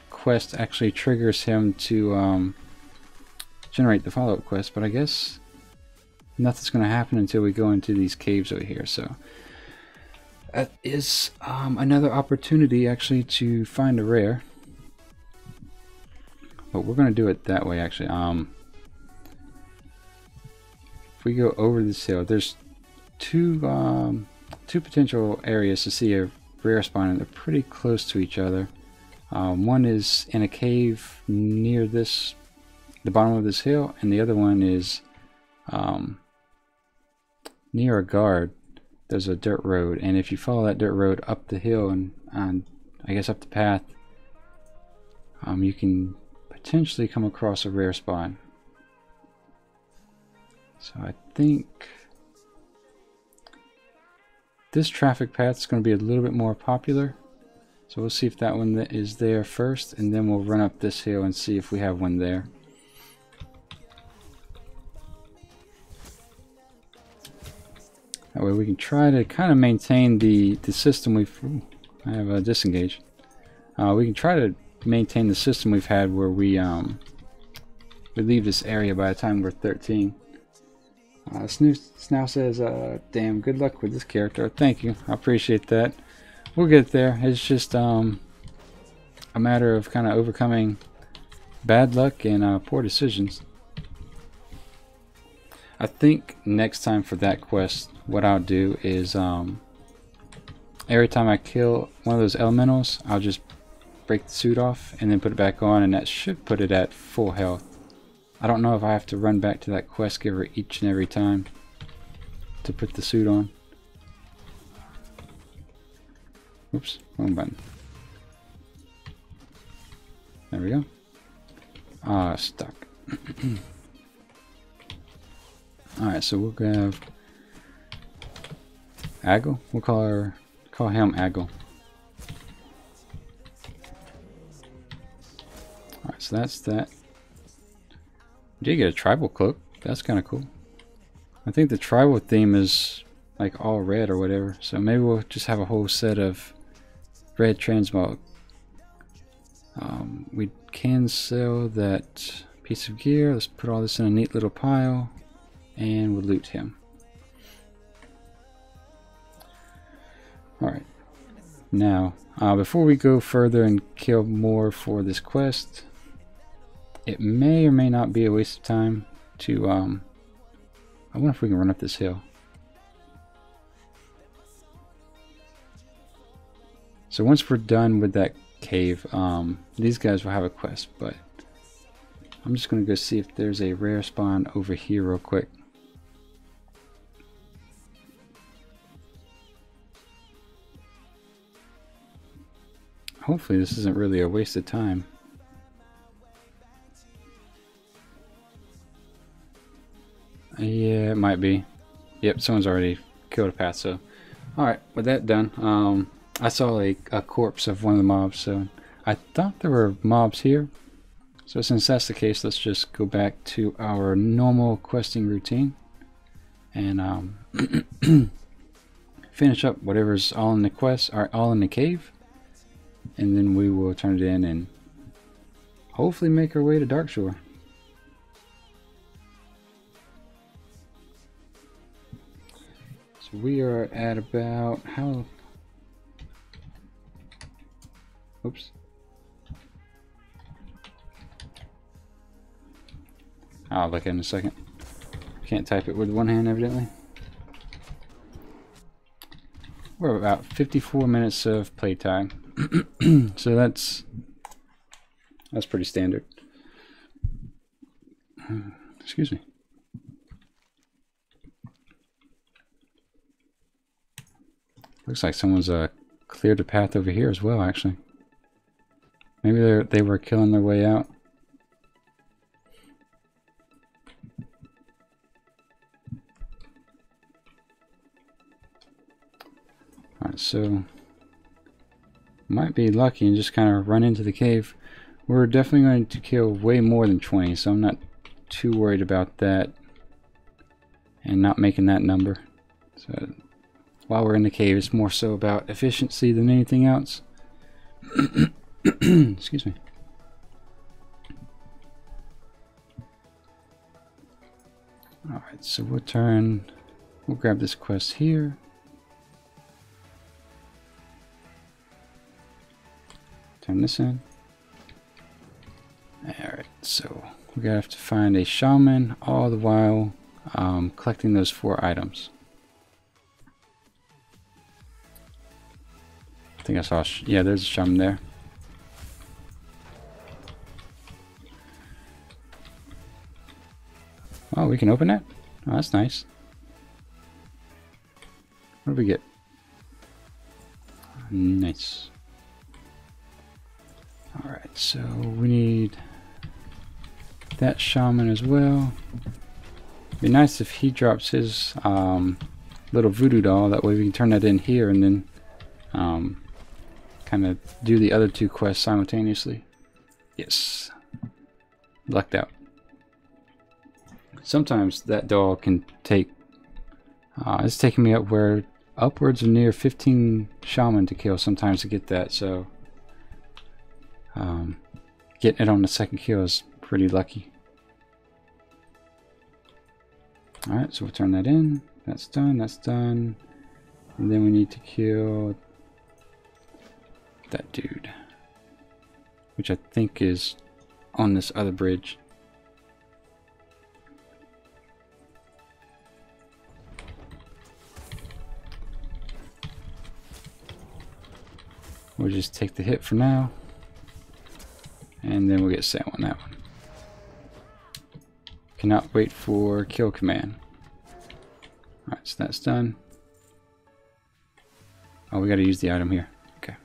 quest actually triggers him to generate the follow-up quest, but I guess nothing's gonna happen until we go into these caves over here. So that is another opportunity actually to find a rare, but we're gonna do it that way actually. If we go over this hill, there's two potential areas to see a rare spawn, and they're pretty close to each other. One is in a cave near the bottom of this hill, and the other one is near a guard. There's a dirt road, and if you follow that dirt road up the hill and I guess up the path, you can potentially come across a rare spawn. So I think this traffic path is going to be a little bit more popular, so we'll see if that one is there first, and then we'll run up this hill and see if we have one there. That way we can try to kind of maintain the system we've... Ooh, I have a disengage. We can try to maintain the system we've had where we leave this area by the time we're 13. Snow says, damn, good luck with this character. Thank you, I appreciate that. We'll get there. It's just a matter of kind of overcoming bad luck and poor decisions. I think next time for that quest, what I'll do is every time I kill one of those elementals, I'll just break the suit off and then put it back on, and that should put it at full health. I don't know if I have to run back to that quest giver each and every time to put the suit on. Oops, wrong button. There we go. Stuck. Alright, so we'll have Aggle. We'll call him Aggle. Alright, so that's that. Did get a tribal cloak? That's kind of cool. I think the tribal theme is like all red or whatever, so maybe we'll just have a whole set of red transmog. We can sell that piece of gear. Let's put all this in a neat little pile and we'll loot him. Alright, now before we go further and kill more for this quest, it may or may not be a waste of time to I wonder if we can run up this hill. So once we're done with that cave, these guys will have a quest, but I'm just going to go see if there's a rare spawn over here real quick. Hopefully this isn't really a waste of time. Yeah, it might be. Yep, someone's already killed a path, so. Alright, with that done, I saw a corpse of one of the mobs, so I thought there were mobs here. So since that's the case, let's just go back to our normal questing routine and finish up whatever's all in the quest, or all in the cave, and then we will turn it in and hopefully make our way to Darkshore. So we are at about how? Oops. I'll look at it in a second. Can't type it with one hand, evidently. We're about 54 minutes of playtime, so that's pretty standard. Excuse me. Looks like someone's cleared a path over here as well, actually. Maybe they were killing their way out. Alright, so might be lucky and just kind of run into the cave. We're definitely going to kill way more than 20, so I'm not too worried about that and not making that number. So while we're in the cave, it's more so about efficiency than anything else. Excuse me. Alright, so we'll grab this quest here. Turn this in. Alright, so we're gonna have to find a shaman, all the while collecting those 4 items. I think I saw, yeah, there's a shaman there. Oh, we can open that? Oh, that's nice. What do we get? Nice. Alright, so we need that shaman as well. It'd be nice if he drops his little voodoo doll, that way we can turn that in here and then kind of do the other 2 quests simultaneously. Yes. Lucked out. Sometimes that doll can take, it's taking me upwards of near 15 shaman to kill sometimes to get that, so getting it on the 2nd kill is pretty lucky. Alright, so we'll turn that in. That's done, that's done. And then we need to kill that dude, which I think is on this other bridge. We'll just take the hit for now, and then we'll get sent on that one. Cannot wait for kill command. Alright, so that's done. Oh, we gotta use the item here. Okay.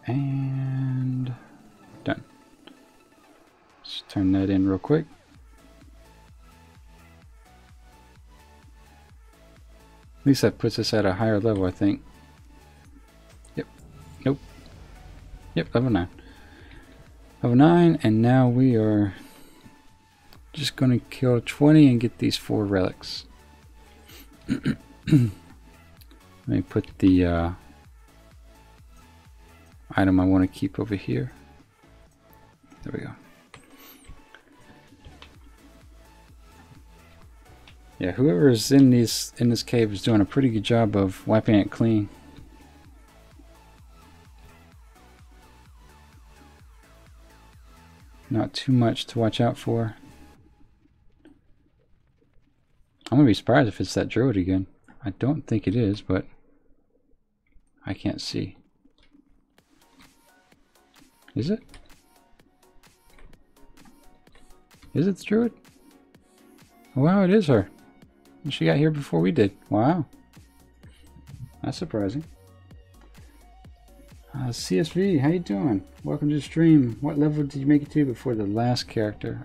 And done. Let's turn that in real quick. At least that puts us at a higher level, I think. Yep. Yep, level 9. Level 9, and now we are just going to kill 20 and get these 4 relics. Let me put the item I want to keep over here. There we go. Yeah, whoever is in this cave is doing a pretty good job of wiping it clean. Not too much to watch out for. I'm gonna be surprised if it's that druid again. I don't think it is, but I can't see. Is it? Is it the druid? Oh, wow, it is her. She got here before we did. Wow. That's surprising. CSV, how you doing? Welcome to the stream. What level did you make it to before the last character?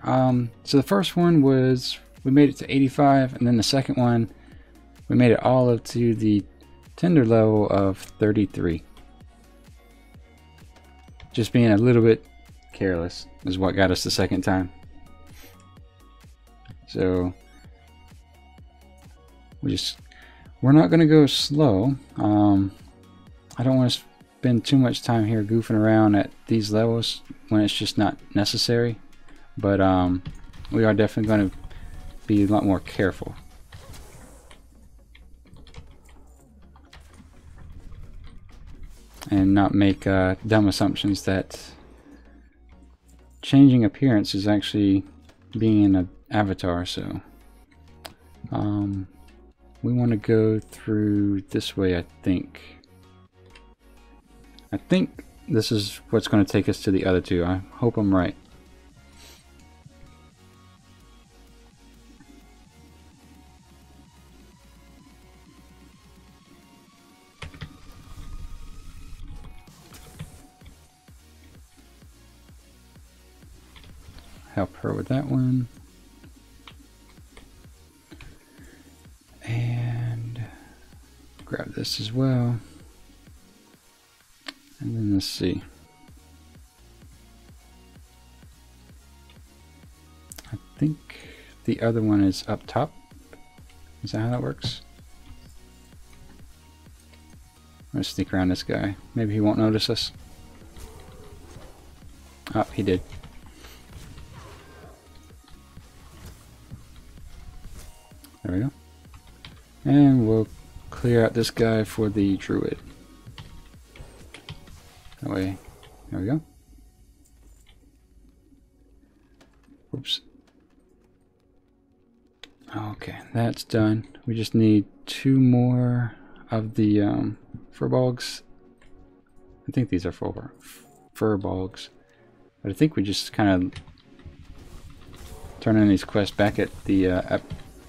So the first one was, we made it to 85, and then the second one, we made it all up to the tender level of 33. Just being a little bit careless is what got us the second time. So we're not going to go slow. I don't want to spend too much time here goofing around at these levels when it's just not necessary, but we are definitely going to be a lot more careful. And not make dumb assumptions that changing appearance is actually being an avatar. So we want to go through this way. I think this is what's going to take us to the other two. I hope I'm right. Help her with that one. And grab this as well. And then let's see. I think the other one is up top. Is that how that works? I'm gonna sneak around this guy. Maybe he won't notice us. Oh, he did. There we go. And we'll clear out this guy for the druid. That way, there we go. Oops. Okay, that's done. We just need 2 more of the furbolgs. I think these are furbolgs. But I think we just kind of turn in these quests back at the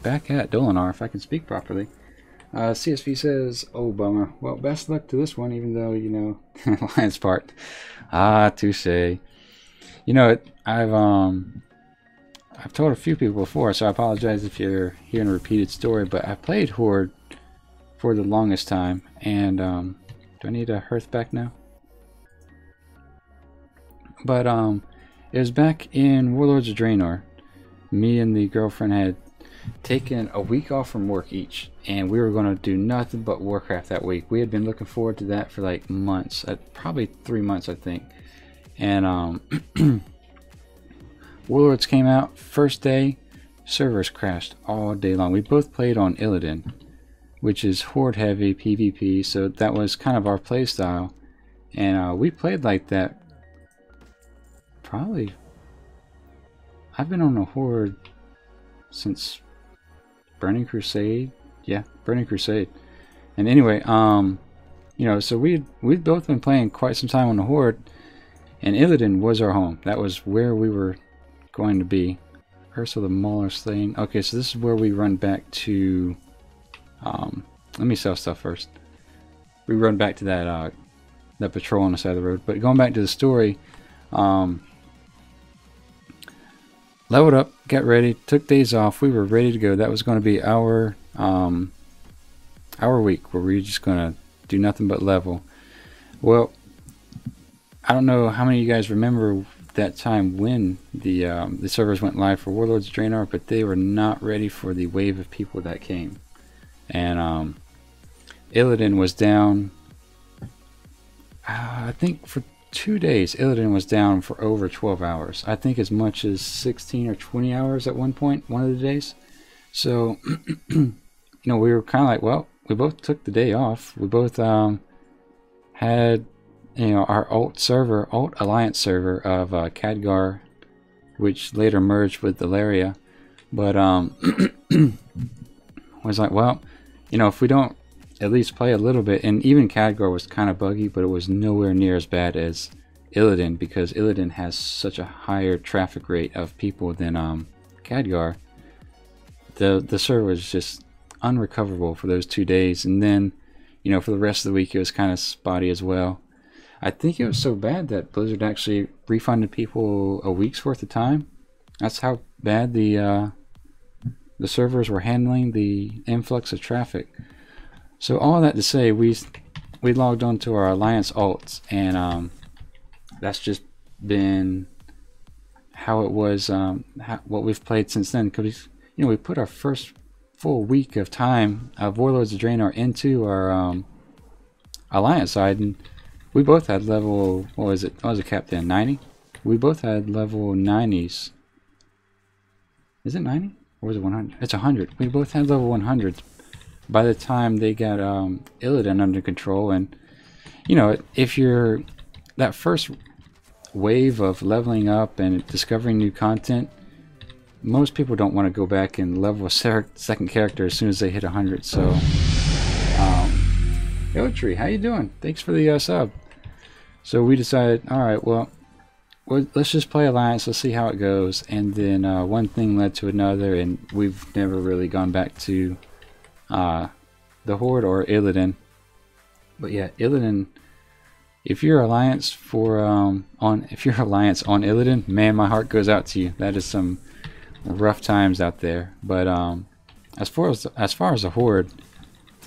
back at Dolinar, if I can speak properly. CSV says, "Oh bummer. Well, best luck to this one, even though you know Lion's part." Ah, touche. You know, I've told a few people before, so I apologize if you're hearing a repeated story. But I played Horde for the longest time, and do I need a hearth back now? But it was back in Warlords of Draenor. Me and the girlfriend had taken a week off from work each, and we were going to do nothing but Warcraft that week. We had been looking forward to that for like months, probably 3 months I think. And Warlords came out first day, servers crashed all day long. We both played on Illidan, which is horde heavy PvP, so that was kind of our play style. And we played like that probably, I've been on a horde since Burning Crusade. Yeah, Burning Crusade. And anyway, you know, so we'd both been playing quite some time on the Horde, and Illidan was our home. That was where we were going to be. Curse of the Mauler Slain. Okay, so this is where we run back to let me sell stuff first. We run back to that that patrol on the side of the road. But going back to the story, leveled up, got ready, took days off. We were ready to go. That was going to be our week where we were just going to do nothing but level. Well, I don't know how many of you guys remember that time when the servers went live for Warlords of Draenor, but they were not ready for the wave of people that came. And Illidan was down, I think for 2 days. Illidan was down for over 12 hours. I think as much as 16 or 20 hours at one point, one of the days. So, you know, we were kind of like, well, we both took the day off. We both had, you know, our alt alliance server of Khadgar, which later merged with Delaria. But was like, well, you know, if we don't at least play a little bit, and even Khadgar was kind of buggy, but it was nowhere near as bad as Illidan, because Illidan has such a higher traffic rate of people than Khadgar. The server was just unrecoverable for those 2 days, and then, you know, for the rest of the week it was kind of spotty as well. I think it was so bad that Blizzard actually refunded people a week's worth of time. That's how bad the servers were handling the influx of traffic. So all that to say, we logged onto our Alliance alts, and that's just been how it was, what we've played since then. Because, you know, we put our first full week of time of Warlords of Draenor into our Alliance side, and we both had level, what was it capped in 90? We both had level 90s. Is it 90? Or was it 100? It's 100. We both had level 100 by the time they got Illidan under control. And, you know, if you're that first wave of leveling up and discovering new content, most people don't want to go back and level a second character as soon as they hit 100. So, Yo Tree, how you doing? Thanks for the sub. So we decided, all right, well, let's just play Alliance. Let's see how it goes. And then one thing led to another, and we've never really gone back to the Horde or Illidan. But yeah, Illidan. If you're Alliance on Illidan, man, my heart goes out to you. That is some rough times out there. But as far as the Horde,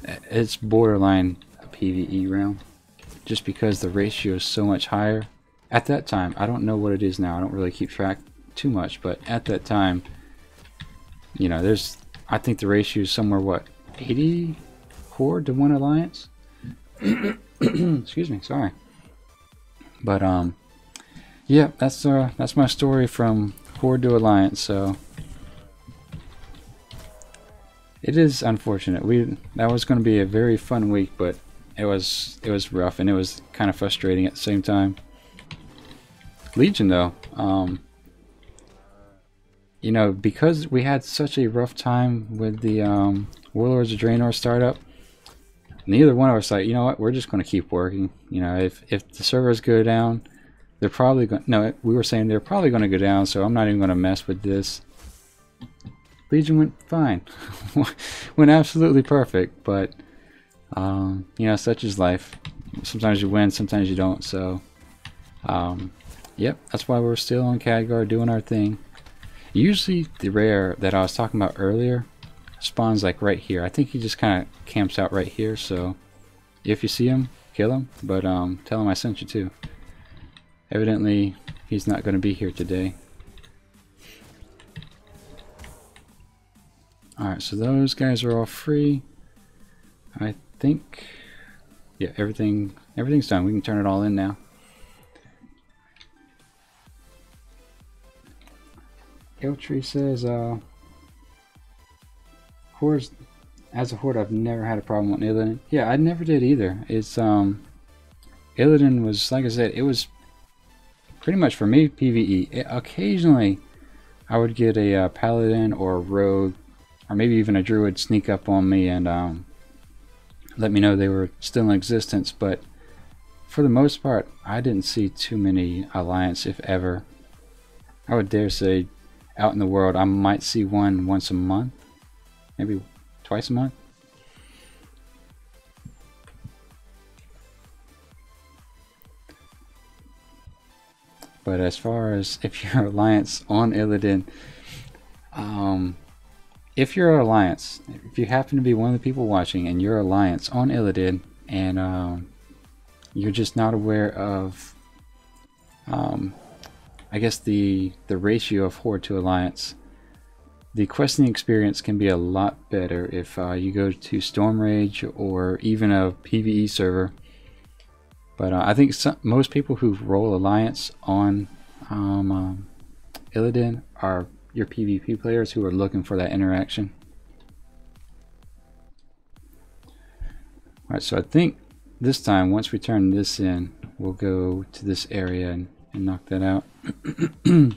it's borderline a PvE realm, just because the ratio is so much higher. At that time, I don't know what it is now. I don't really keep track too much, but at that time, you know, I think the ratio is somewhere, what, 80 Horde to 1 Alliance? Excuse me, sorry. But yeah, that's my story from Horde to Alliance. So it is unfortunate. That was going to be a very fun week, but it was rough, and it was kind of frustrating at the same time. Legion, though, you know, because we had such a rough time with the Warlords of Draenor startup, neither one of us like, you know what, we're just going to keep working. You know, if the servers go down, they're probably going. No, we were saying they're probably going to go down, so I'm not even going to mess with this. Legion went fine, went absolutely perfect, but you know, such is life. Sometimes you win, sometimes you don't. So, yep, that's why we're still on Khadgar doing our thing. Usually, the rare that I was talking about earlier spawns like right here. I think he just kind of camps out right here. So, if you see him, kill him. But tell him I sent you too. Evidently, he's not going to be here today. Alright, so those guys are all free. I think, yeah, everything's done. We can turn it all in now. Iltree says, Hordes, as a Horde, I've never had a problem with Illidan. Yeah, I never did either. It's, Illidan was, like I said, it was pretty much for me PvE. Occasionally, I would get a Paladin or a Rogue, or maybe even a Druid sneak up on me and let me know they were still in existence, but for the most part, I didn't see too many Alliance, if ever. I would dare say, out in the world, I might see one once a month, maybe twice a month. But as far as if you're Alliance on Illidan, if you're Alliance, if you happen to be one of the people watching and you're Alliance on Illidan and you're just not aware of I guess the ratio of Horde to Alliance. The questing experience can be a lot better if you go to Storm Rage or even a PvE server. But I think most people who roll Alliance on Illidan are your PvP players who are looking for that interaction. Alright, so I think this time, once we turn this in, we'll go to this area and knock that out. Well,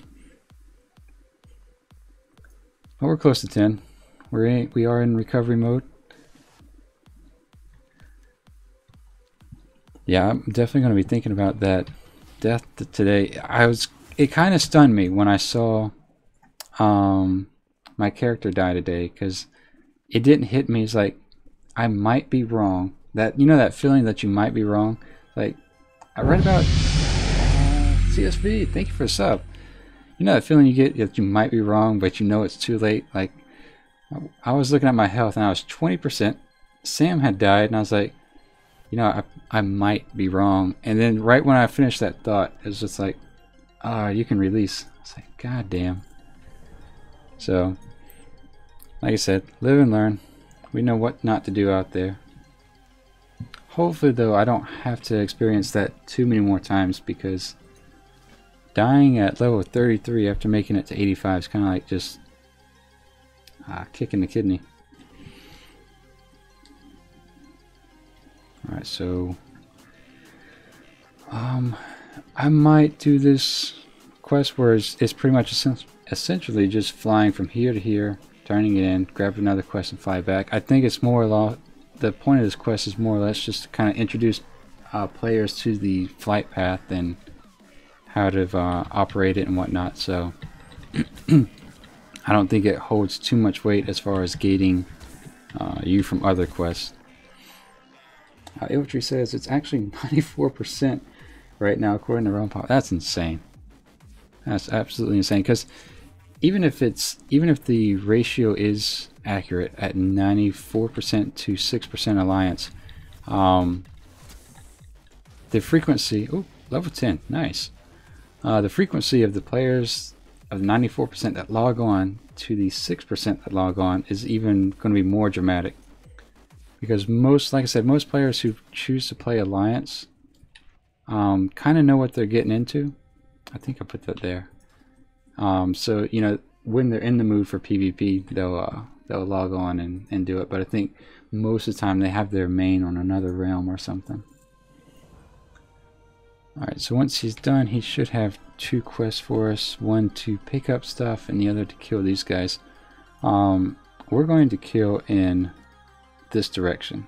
we're close to 10. We are in recovery mode. Yeah, I'm definitely going to be thinking about that death today. It kind of stunned me when I saw my character die today, because it didn't hit me. It's like, I might be wrong. That, you know, that feeling that you might be wrong. Like, I read about CSV. Thank you for the sub. You know that feeling you get that you might be wrong, but you know it's too late. Like, I was looking at my health and I was 20%. Sam had died and I was like, you know, I might be wrong. And then right when I finished that thought, it was just like, oh, you can release. It's like, god damn. So, like I said, live and learn. We know what not to do out there. Hopefully, though, I don't have to experience that too many more times, because dying at level 33 after making it to 85 is kind of like just kicking the kidney. Alright, so I might do this quest where it's pretty much essentially just flying from here to here, turning it in, grab another quest and fly back. I think it's more or less, the point of this quest is more or less just to kind of introduce players to the flight path and how to operate it and whatnot. So I don't think it holds too much weight as far as gating you from other quests. Iltry says it's actually 94% right now according to Realm Pop. That's insane. That's absolutely insane, because even if the ratio is accurate at 94% to 6% Alliance, the frequency, oh, level 10, nice. The frequency of the players of 94% that log on to the 6% that log on is even going to be more dramatic. Because most, like I said, most players who choose to play Alliance kind of know what they're getting into. I think I put that there. So, you know, when they're in the mood for PvP, they'll log on and do it. But I think most of the time they have their main on another realm or something. Alright, so once he's done, he should have 2 quests for us. One to pick up stuff and the other to kill these guys. We're going to kill in this direction.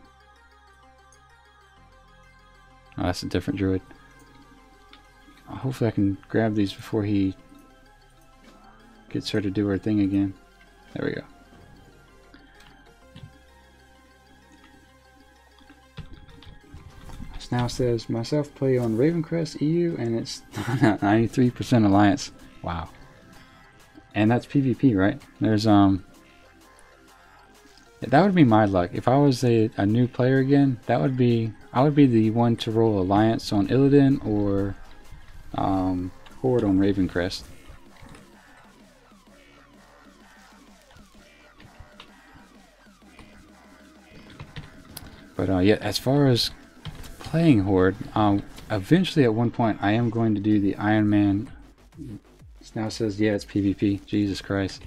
Oh, that's a different druid. Hopefully I can grab these before he gets her to do her thing again. There we go. Now says myself play on Ravencrest EU and it's 93% Alliance. Wow. And that's PvP, right? There's that would be my luck. If I was a new player again, I would be the one to roll Alliance on Illidan or Horde on Ravencrest. But yeah, as far as playing Horde, eventually at one point I am going to do the Ironman. It now says, yeah, it's PvP. Jesus Christ.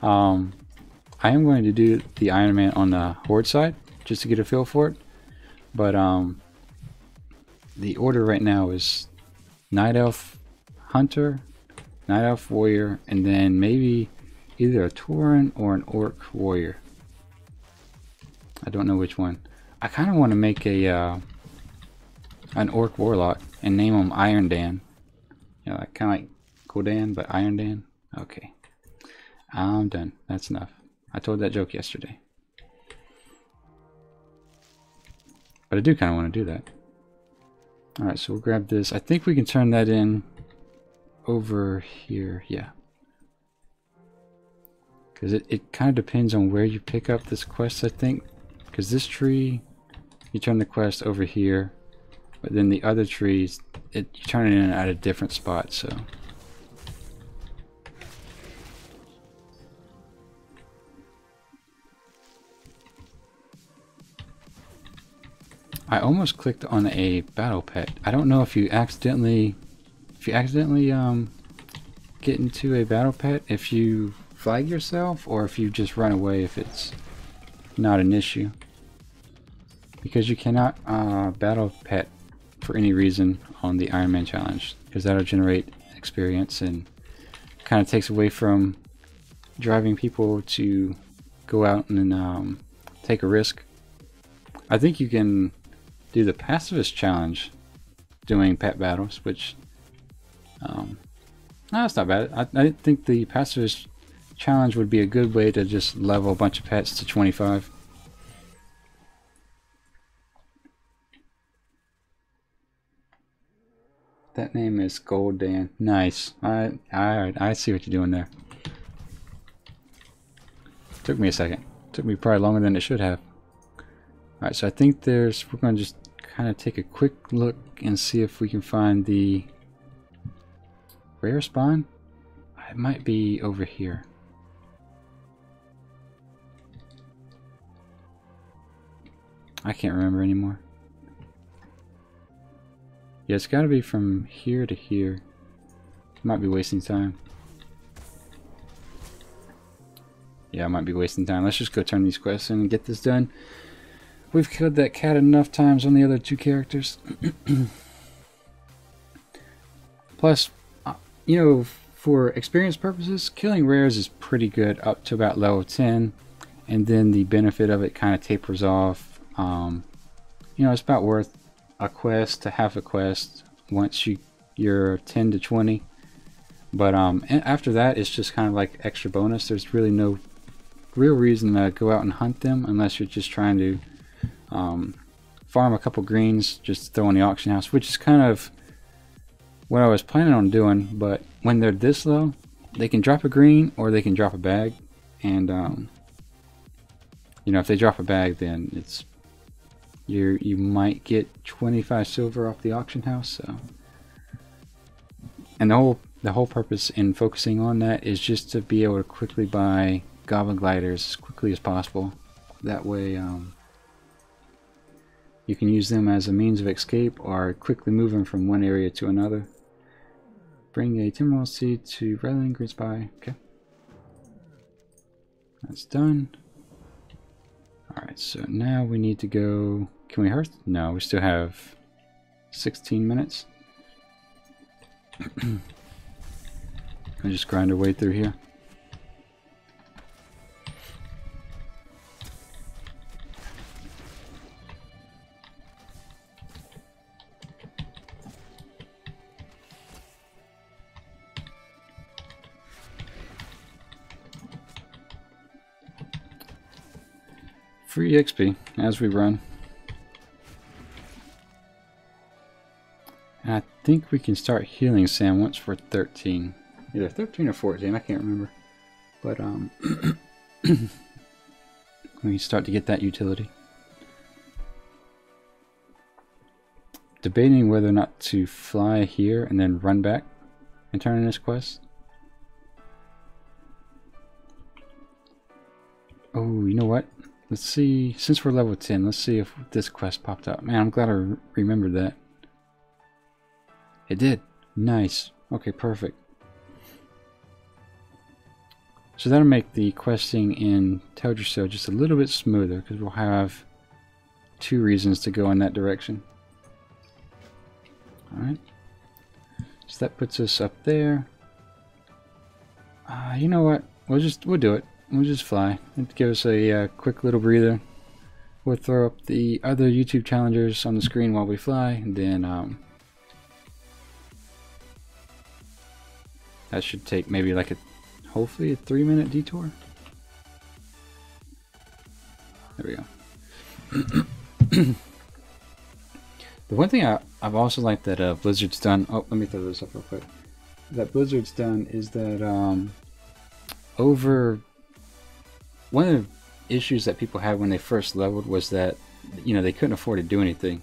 I am going to do the Ironman on the Horde side just to get a feel for it. But the order right now is Night Elf Hunter, Night Elf Warrior, and then maybe either a Tauren or an Orc Warrior. I don't know which one. I kind of want to make a an Orc Warlock and name him Iron Dan. You know, like, kind of like Gul'dan, but Iron Dan. Okay, I'm done. That's enough. I told that joke yesterday. But I do kind of want to do that. Alright, so we'll grab this. I think we can turn that in over here. Yeah. Because it kind of depends on where you pick up this quest, I think. Because this tree, you turn the quest over here. but then the other trees, you turn it in at a different spot. So I almost clicked on a battle pet. I don't know if you accidentally get into a battle pet if you flag yourself, or if you just run away if it's not an issue. Because you cannot battle pet for any reason on the Ironman challenge, because that'll generate experience and kind of takes away from driving people to go out and take a risk. I think you can do the pacifist challenge doing pet battles, which no, it's not bad. I think the pacifist challenge would be a good way to just level a bunch of pets to 25. That name is Gold Dan. Nice. I see what you're doing there. Took me a second. Took me probably longer than it should have. Alright, so I think we're going to just kind of take a quick look and see if we can find the rare spawn. It might be over here. I can't remember anymore. Yeah, it's got to be from here to here. Might be wasting time. Yeah, I might be wasting time. Let's just go turn these quests in and get this done. We've killed that cat enough times on the other two characters. Plus, you know, for experience purposes, killing rares is pretty good up to about level 10. And then the benefit of it kind of tapers off. You know, it's about worth a quest to half a quest once you're 10 to 20. But after that, it's just kind of like extra bonus. There's really no real reason to go out and hunt them unless you're just trying to farm a couple greens, just throw in the auction house, which is kind of what I was planning on doing. But when they're this low, they can drop a green or they can drop a bag, and you know, if they drop a bag, then it's you might get 25 silver off the auction house. So, and the whole purpose in focusing on that is just to be able to quickly buy goblin gliders as quickly as possible. That way you can use them as a means of escape or quickly moving from one area to another. Bring a Timberwolf seed to Redland Grid Spy. Okay, that's done. Alright, so now we need to go. Can we hearth? No, we still have 16 minutes. I'll just grind our way through here. Free XP as we run. And I think we can start healing Sam once we're 13. Either 13 or 14, I can't remember. But we start to get that utility. Debating whether or not to fly here and then run back and turn in this quest. Oh, you know what? Let's see, since we're level 10, let's see if this quest popped up. Man, I'm glad I remembered that. It did. Nice. Okay, perfect. So that'll make the questing in Tell Your So just a little bit smoother, because we'll have 2 reasons to go in that direction. Alright. So that puts us up there. You know what? We'll do it. We'll just fly. It'll give us a quick little breather. We'll throw up the other YouTube challengers on the screen while we fly, and then that should take maybe like hopefully a 3-minute detour. There we go. The one thing I've also liked that Blizzard's done. Oh, let me throw this up real quick. That Blizzard's done is that over. One of the issues that people had when they first leveled was that, you know, they couldn't afford to do anything.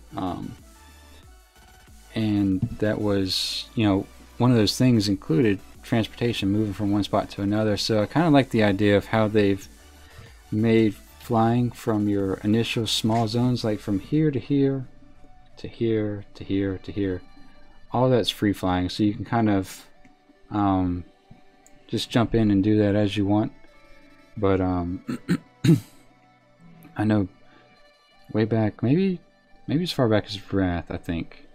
and that was, you know, one of those things included transportation, moving from one spot to another. So I kind of like the idea of how they've made flying from your initial small zones, like from here to here to here to here to here, all that's free flying, so you can kind of just jump in and do that as you want. But I know way back, maybe as far back as Wrath, I think,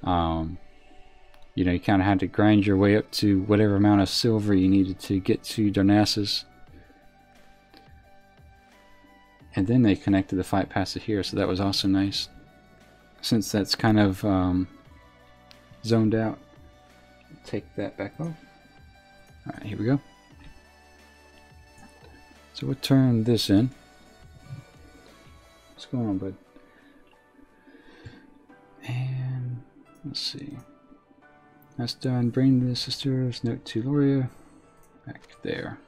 you know, you kind of had to grind your way up to whatever amount of silver you needed to get to Darnassus. And then they connected the fight pass to here, so that was also nice. Since that's kind of zoned out, take that back off. Alright, here we go. So we'll turn this in. What's going on, bud? And let's see. That's done. Bring the sisters. Note to Loria. Back there.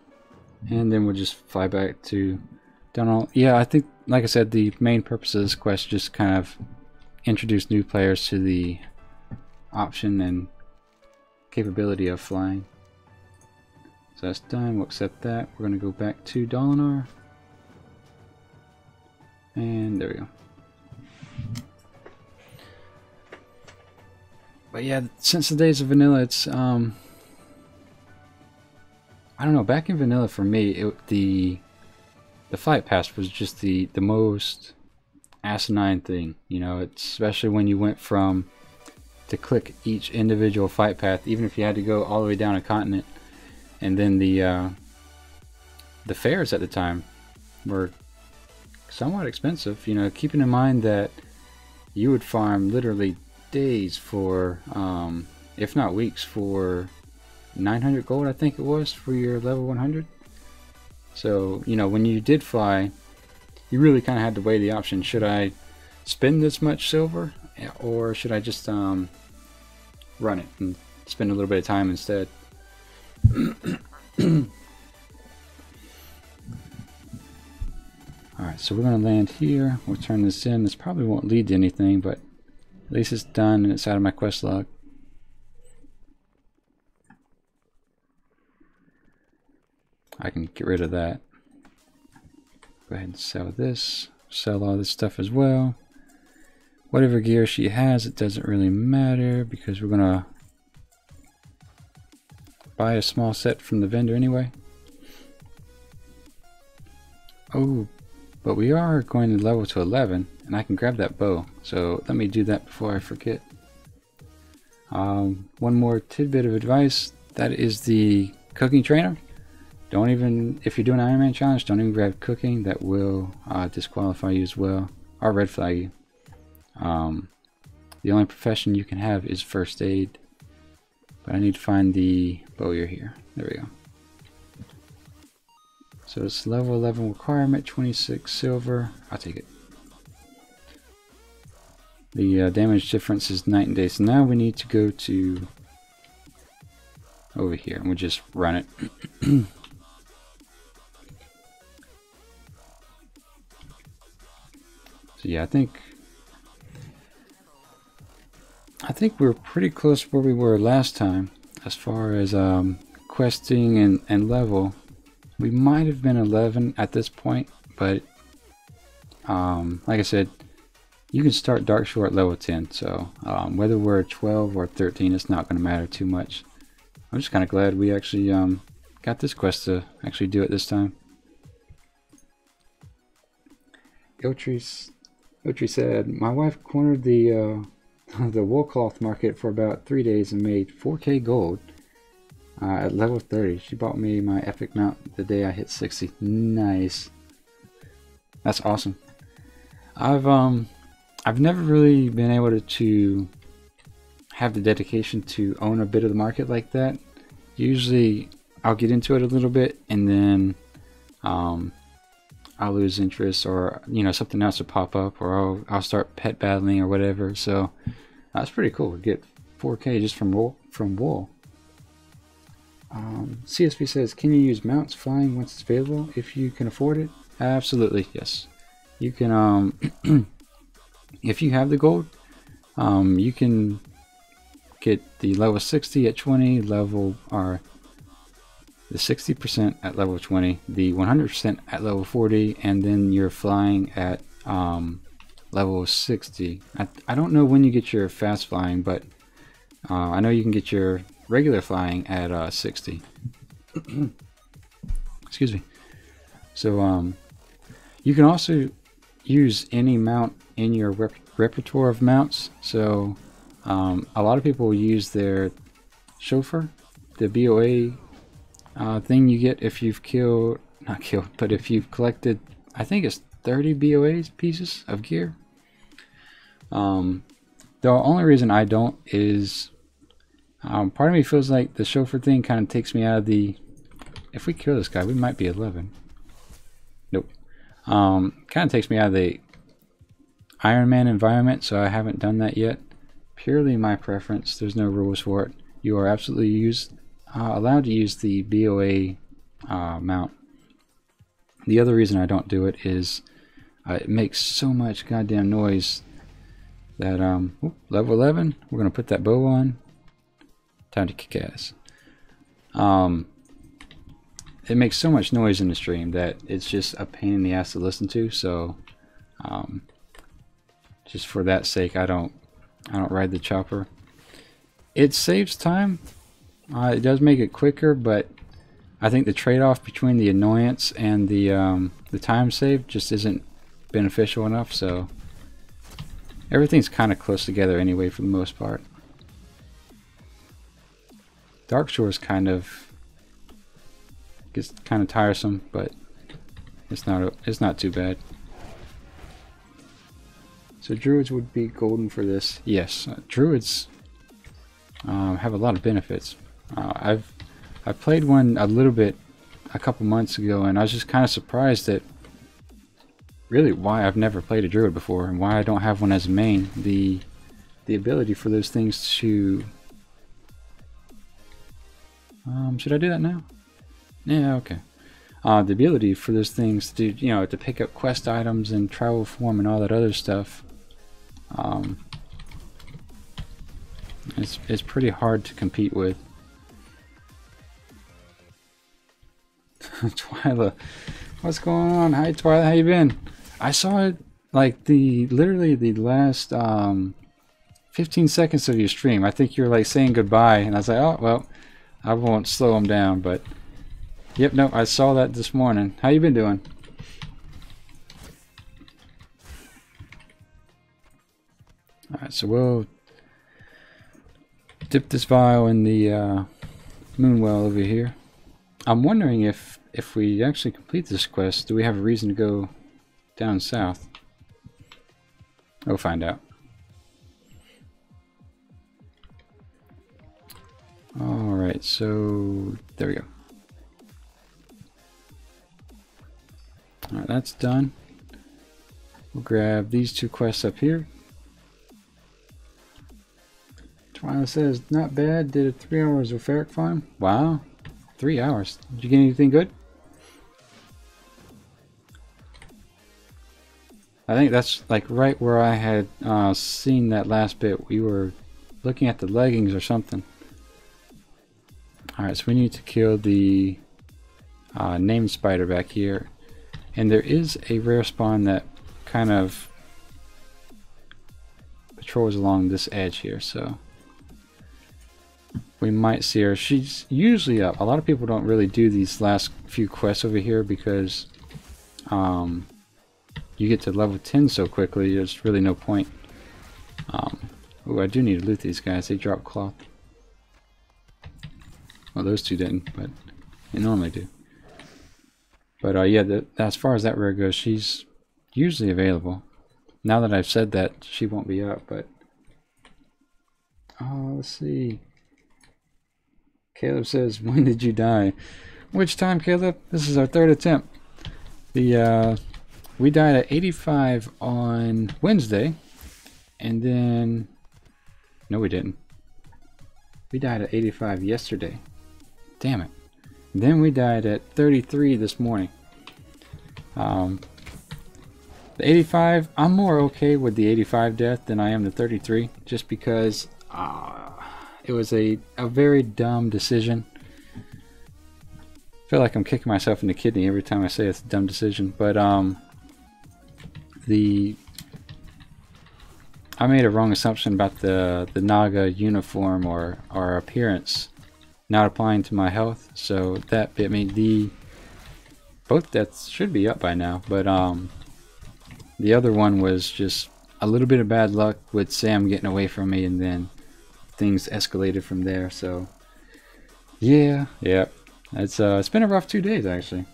And then we'll just fly back to Donald. Yeah, I think, like I said, the main purpose of this quest just kind of introduce new players to the option and capability of flying. So that's done. We'll accept that. We're going to go back to Dolinar. And there we go. But yeah, since the days of vanilla, it's I don't know. Back in vanilla, for me, the fight pass was just the most asinine thing. You know, it's, especially when you went from to click each individual fight path, even if you had to go all the way down a continent, and then the fares at the time were somewhat expensive. You know, keeping in mind that you would farm literally days for, if not weeks, for 900 gold, I think it was, for your level 100. So, you know, when you did fly, you really kind of had to weigh the option: should I spend this much silver, or should I just run it and spend a little bit of time instead? Alright, so we're going to land here. We'll turn this in. This probably won't lead to anything, but at least it's done and it's out of my quest log. I can get rid of that. Go ahead and sell this. Sell all this stuff as well. Whatever gear she has, it doesn't really matter because we're going to buy a small set from the vendor anyway. Oh, but we are going to level to 11, and I can grab that bow. So let me do that before I forget. One more tidbit of advice. That is the cooking trainer. Don't even, if you're doing an Ironman challenge, don't even grab cooking. That will disqualify you as well, or red flag you. The only profession you can have is first aid. But I need to find the bowyer here. There we go. So it's level 11 requirement, 26 silver. I'll take it. The damage difference is night and day. So now we need to go to over here and we'll just run it. So yeah, I think we're pretty close where we were last time as far as questing and level. We might have been 11 at this point, but like I said, you can start Darkshore at level 10, so whether we're 12 or 13, it's not going to matter too much. I'm just kind of glad we actually got this quest to actually do it this time. Iltri said, my wife cornered the the wool cloth market for about 3 days and made 4k gold at level 30. She bought me my epic mount the day I hit 60. Nice. That's awesome. I've never really been able to have the dedication to own a bit of the market like that. Usually I'll get into it a little bit and then I'll lose interest, or you know, something else will pop up, or I'll start pet battling or whatever. So that's pretty cool to get 4k just from wool. CSP says, can you use mounts flying once it's available if you can afford it? Absolutely, yes. You can if you have the gold, you can get the level 60 at 20, level or the 60% at level 20, the 100% at level 40, and then you're flying at level 60. I don't know when you get your fast flying, but I know you can get your regular flying at 60. Excuse me. So you can also use any mount in your repertoire of mounts. So a lot of people use their chauffeur, the BOA thing you get if you've not killed, but if you've collected, I think it's 30 BOA pieces of gear. The only reason I don't is part of me feels like the chauffeur thing kind of takes me out of the, if we kill this guy we might be 11. Nope. Kind of takes me out of the Ironman environment, so I haven't done that yet. Purely my preference. There's no rules for it. You are absolutely allowed to use the BOA mount. The other reason I don't do it is it makes so much goddamn noise that level 11, we're gonna put that bow on. Time to kick ass. It makes so much noise in the stream that it's just a pain in the ass to listen to. So just for that sake, I don't ride the chopper. It saves time. It does make it quicker, but I think the trade-off between the annoyance and the time save just isn't beneficial enough. So everything's kind of close together anyway for the most part. Dark Shores gets kind of tiresome, but it's not too bad. So druids would be golden for this. Yes, druids have a lot of benefits. I played one a little bit a couple months ago, and I was just kind of surprised at really why I've never played a druid before and why I don't have one as a main. The ability for those things to should I do that now? Yeah, okay. The ability for those things to, to pick up quest items and travel form and all that other stuff. It's pretty hard to compete with. Twyla, what's going on? Hi Twyla, how you been? I saw it like literally the last 15 seconds of your stream. I think you were like saying goodbye, and I was like, oh well, I won't slow them down, but yep, no, I saw that this morning. How you been doing? Alright, so we'll dip this vial in the moon well over here. I'm wondering if we actually complete this quest, do we have a reason to go down south? We'll find out. Alright, so there we go. Alright, that's done. We'll grab these two quests up here. Twyla says, not bad, did 3 hours of ferric farm. Wow, 3 hours. Did you get anything good? I think that's like right where I had seen that last bit. We were looking at the leggings or something. Alright, so we need to kill the named spider back here. And there is a rare spawn that kind of patrols along this edge here, so we might see her. She's usually up. A lot of people don't really do these last few quests over here because you get to level 10 so quickly, there's really no point. Oh, I do need to loot these guys. They drop cloth. Well, those two didn't, but they normally do. But yeah, as far as that rare goes, she's usually available. Now that I've said that, she won't be up, but let's see. Caleb says, when did you die? Which time, Caleb? This is our third attempt. We died at 85 on Wednesday, and then no, we didn't. We died at 85 yesterday. Damn it. Then we died at 33 this morning. The 85, I'm more okay with the 85 death than I am the 33, just because It was a very dumb decision. I feel like I'm kicking myself in the kidney every time I say it's a dumb decision, but I made a wrong assumption about the Naga uniform or appearance not applying to my health, so that bit me. Both deaths should be up by now, but the other one was just a little bit of bad luck with Sam getting away from me, and then things escalated from there. So yeah, it's been a rough 2 days actually.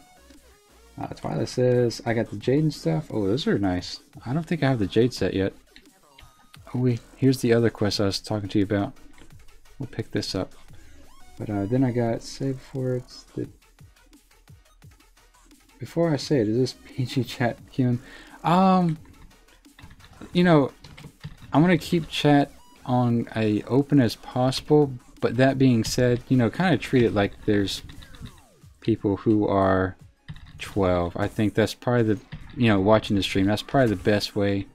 Twilight says I got the Jade and stuff. Oh, those are nice. I don't think I have the Jade set yet. Oh wait, here's the other quest I was talking to you about. We'll pick this up. But then I got, say before it's the... Before I say it, is this PG chat, Qyune? You know, I'm gonna keep chat on a open as possible, but that being said, you know, kind of treat it like there's people who are 12. I think that's probably the, you know, watching the stream, that's probably the best way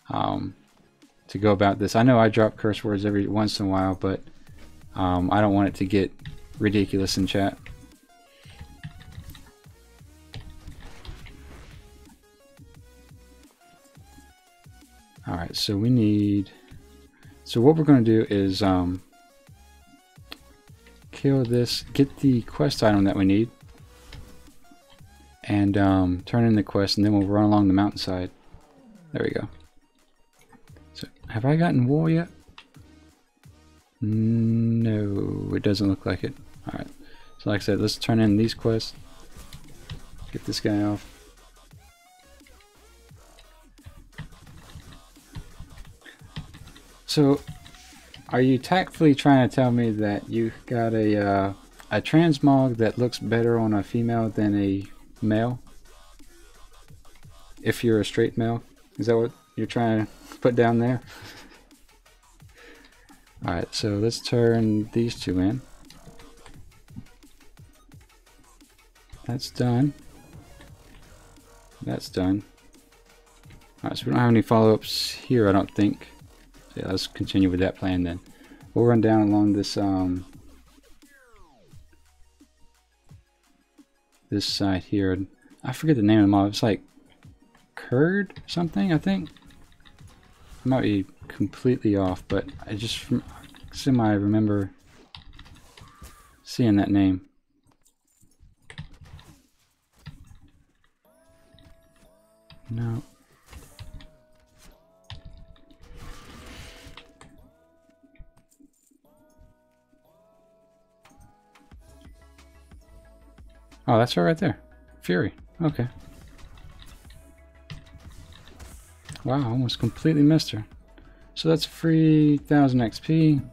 to go about this. I know I drop curse words every once in a while, but I don't want it to get ridiculous in chat. Alright, so we need... So what we're going to do is kill this, get the quest item that we need, and turn in the quest, and then we'll run along the mountainside. There we go. So, have I gotten wool yet? No, it doesn't look like it. Alright, so like I said, let's turn in these quests. Get this guy off. So, are you tactfully trying to tell me that you got a transmog that looks better on a female than a male? If you're a straight male? Is that what you're trying to put down there? Alright, so let's turn these two in. That's done. That's done. Alright, so we don't have any follow-ups here, I don't think. So yeah, let's continue with that plan then. We'll run down along this this side here. I forget the name of the mob. It's like Curd something, I think. I might be completely off, but I just semi remember seeing that name. No. Oh, that's her right there. Fury. Okay. Wow, almost completely missed her. So that's a free 1000 XP.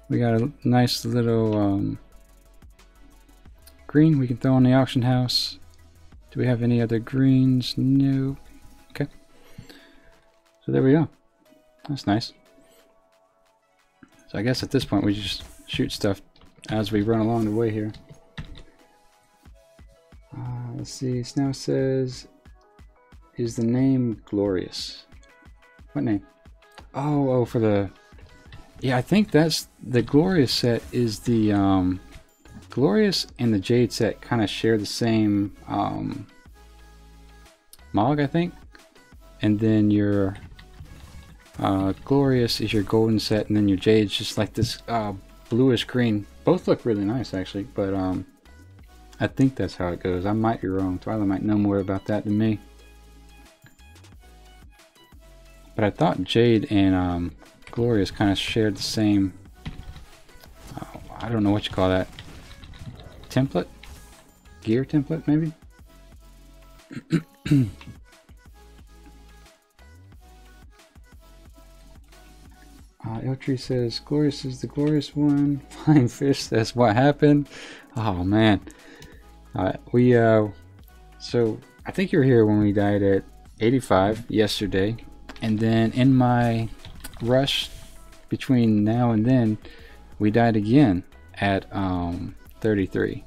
We got a nice little green we can throw in the auction house. Do we have any other greens? No. Okay. So there we go. That's nice. So I guess at this point we just shoot stuff as we run along the way here. Let's see. Snow says, is the name Glorious? What name? Oh, for the... Yeah, I think that's... The Glorious set is the... Glorious and the Jade set kind of share the same Mog, I think. And then your Glorious is your golden set, and then your Jade's just like this bluish green. Both look really nice actually, but I think that's how it goes. I might be wrong. Twilight might know more about that than me. But I thought Jade and Glorious kind of shared the same, I don't know what you call that, template? Gear template, maybe? Eltree says, Glorious is the glorious one. Flying Fish says, what happened? Oh, man. So I think you were here when we died at 85 yesterday, and then in my rush between now and then we died again at 33.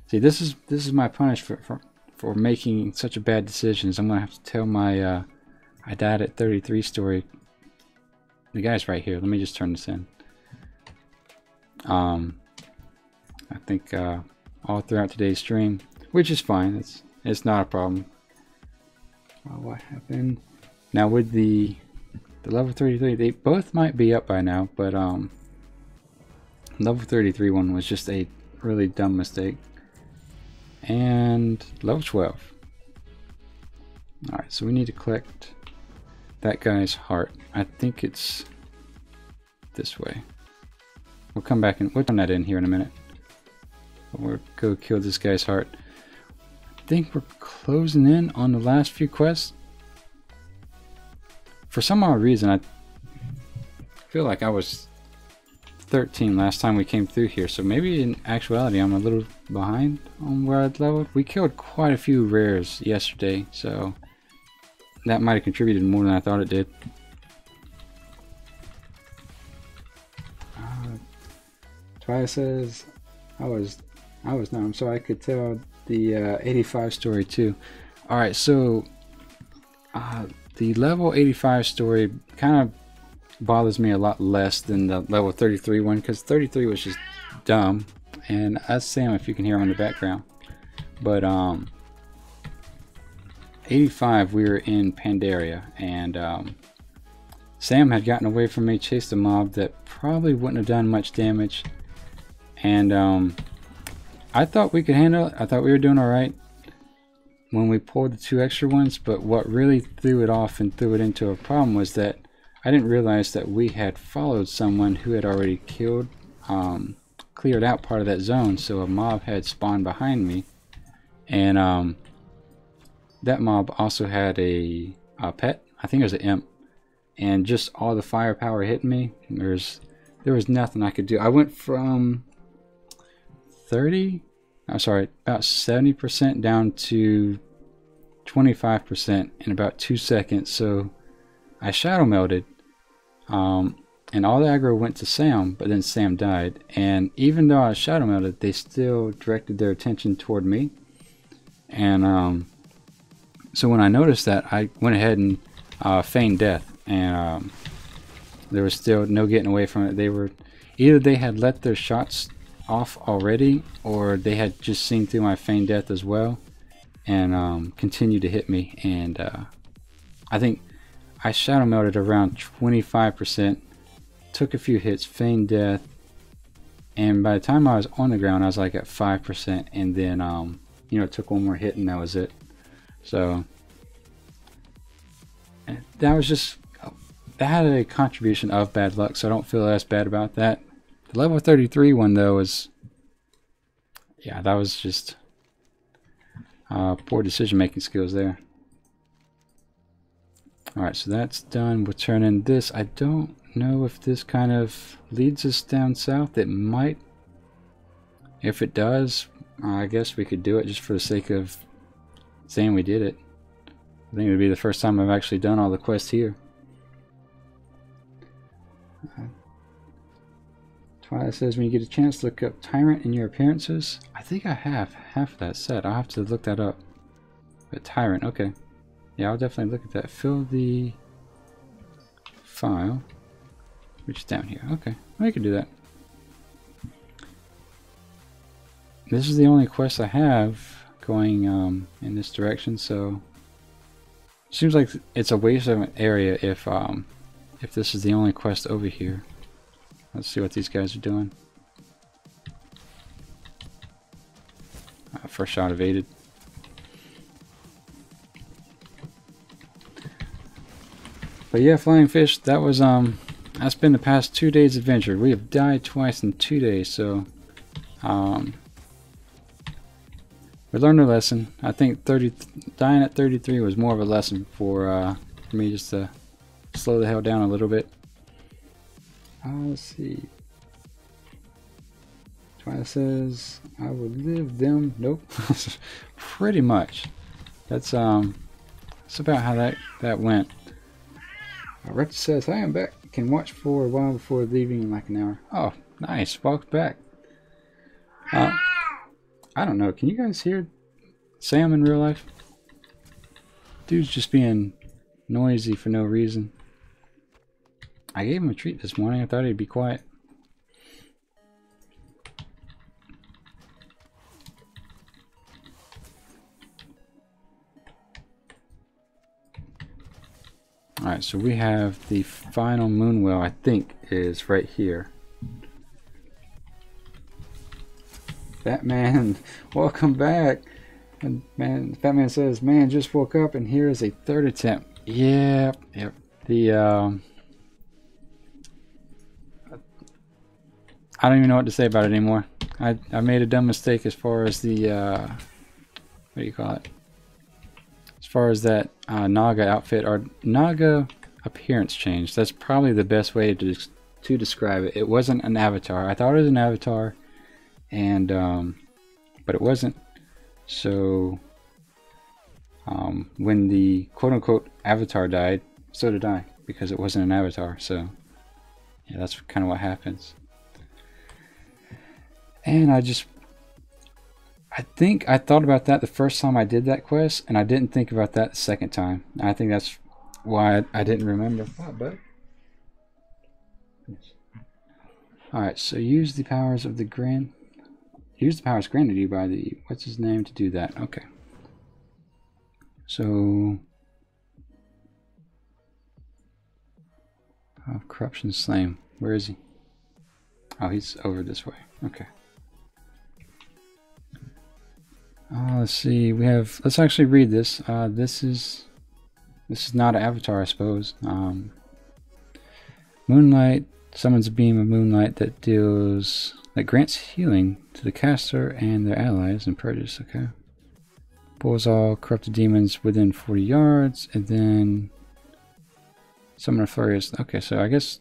See, this is my punishment for making such a bad decisions. I'm gonna have to tell my I died at 33 story. The guy's right here. Let me just turn this in. I think all throughout today's stream, which is fine. It's not a problem. What happened? Now with the level 33, they both might be up by now, but level 33 one was just a really dumb mistake. And level 12. Alright, so we need to collect that guy's heart. I think it's this way. We'll come back and we'll turn that in here in a minute. We'll go kill this guy's heart. I think we're closing in on the last few quests. For some odd reason, I feel like I was 13 last time we came through here, so maybe in actuality I'm a little behind on where I'd leveled. We killed quite a few rares yesterday, so that might have contributed more than I thought it did. Twilight says I was not. I'm sorry. I could tell the 85 story too. All right, so the level 85 story kind of bothers me a lot less than the level 33 one, because 33 was just dumb, and that's Sam if you can hear him in the background. But 85, we were in Pandaria, and Sam had gotten away from me, chased a mob that probably wouldn't have done much damage, and I thought we could handle it. I thought we were doing alright when we pulled the 2 extra ones, but what really threw it off and threw it into a problem was that I didn't realize that we had followed someone who had already killed, cleared out part of that zone, so a mob had spawned behind me, and that mob also had a pet. I think it was an imp, and just all the firepower hitting me. There was nothing I could do. I went from about 70% down to 25% in about 2 seconds. So I shadow melded, and all the aggro went to Sam, but then Sam died. And even though I shadow melded, they still directed their attention toward me. And so when I noticed that, I went ahead and feigned death, and there was still no getting away from it. They were either they had let their shots off already, or they had just seen through my feigned death as well, and continued to hit me. And I think I shadow melded around 25%, took a few hits, feigned death, and by the time I was on the ground I was like at 5%, and then you know, took one more hit and that was it. So that was just, that had a contribution of bad luck, so I don't feel as bad about that. The level 33 one though was, yeah, that was just poor decision making skills there. Alright, so that's done. We'll turn in this. I don't know if this kind of leads us down south. It might. If it does, I guess we could do it just for the sake of saying we did it. I think it would be the first time I've actually done all the quests here. Twilight says, when you get a chance, look up Tyrant in your appearances. I think I have half of that set. I'll have to look that up. But Tyrant, okay. Yeah, I'll definitely look at that. Fill the file, which is down here. Okay, we can do that. This is the only quest I have going in this direction, so it seems like it's a waste of an area if this is the only quest over here. Let's see what these guys are doing. First shot evaded. But yeah, Flying Fish, that was that's been the past 2 days adventure. We have died twice in 2 days, so we learned a lesson. I think dying at 33 was more of a lesson for me, just to slow the hell down a little bit. Let's see. Twilight says, I would live them. Nope. Pretty much. That's about how that went. Rector says, hi, I'm back. Can watch for a while before leaving in like an hour. Oh, nice. Welcome back. I don't know. Can you guys hear Sam in real life? Dude's just being noisy for no reason. I gave him a treat this morning. I thought he'd be quiet. Alright, so we have the final moon whale, I think, is right here. Batman, welcome back. And man, Batman says, man, just woke up and here is a third attempt. Yeah, yep. The I don't even know what to say about it anymore. I made a dumb mistake as far as the what do you call it? As far as that Naga outfit or Naga appearance change. That's probably the best way to describe it. It wasn't an avatar. I thought it was an avatar, and but it wasn't. So when the quote-unquote avatar died, so did I, because it wasn't an avatar. So yeah, that's kind of what happens. And I think I thought about that the first time I did that quest, and I didn't think about that the second time. I think that's why I didn't remember. Alright, so use the powers of the use the powers granted you by the what's his name to do that. Okay. So corruption slain. Where is he? Oh, he's over this way. Okay. Let's see. We have. Let's actually read this. This is not an avatar, I suppose. Moonlight summons a beam of moonlight that grants healing to the caster and their allies and purges. Okay. Pulls all corrupted demons within 40 yards, and then summon a flurry. Okay, so I guess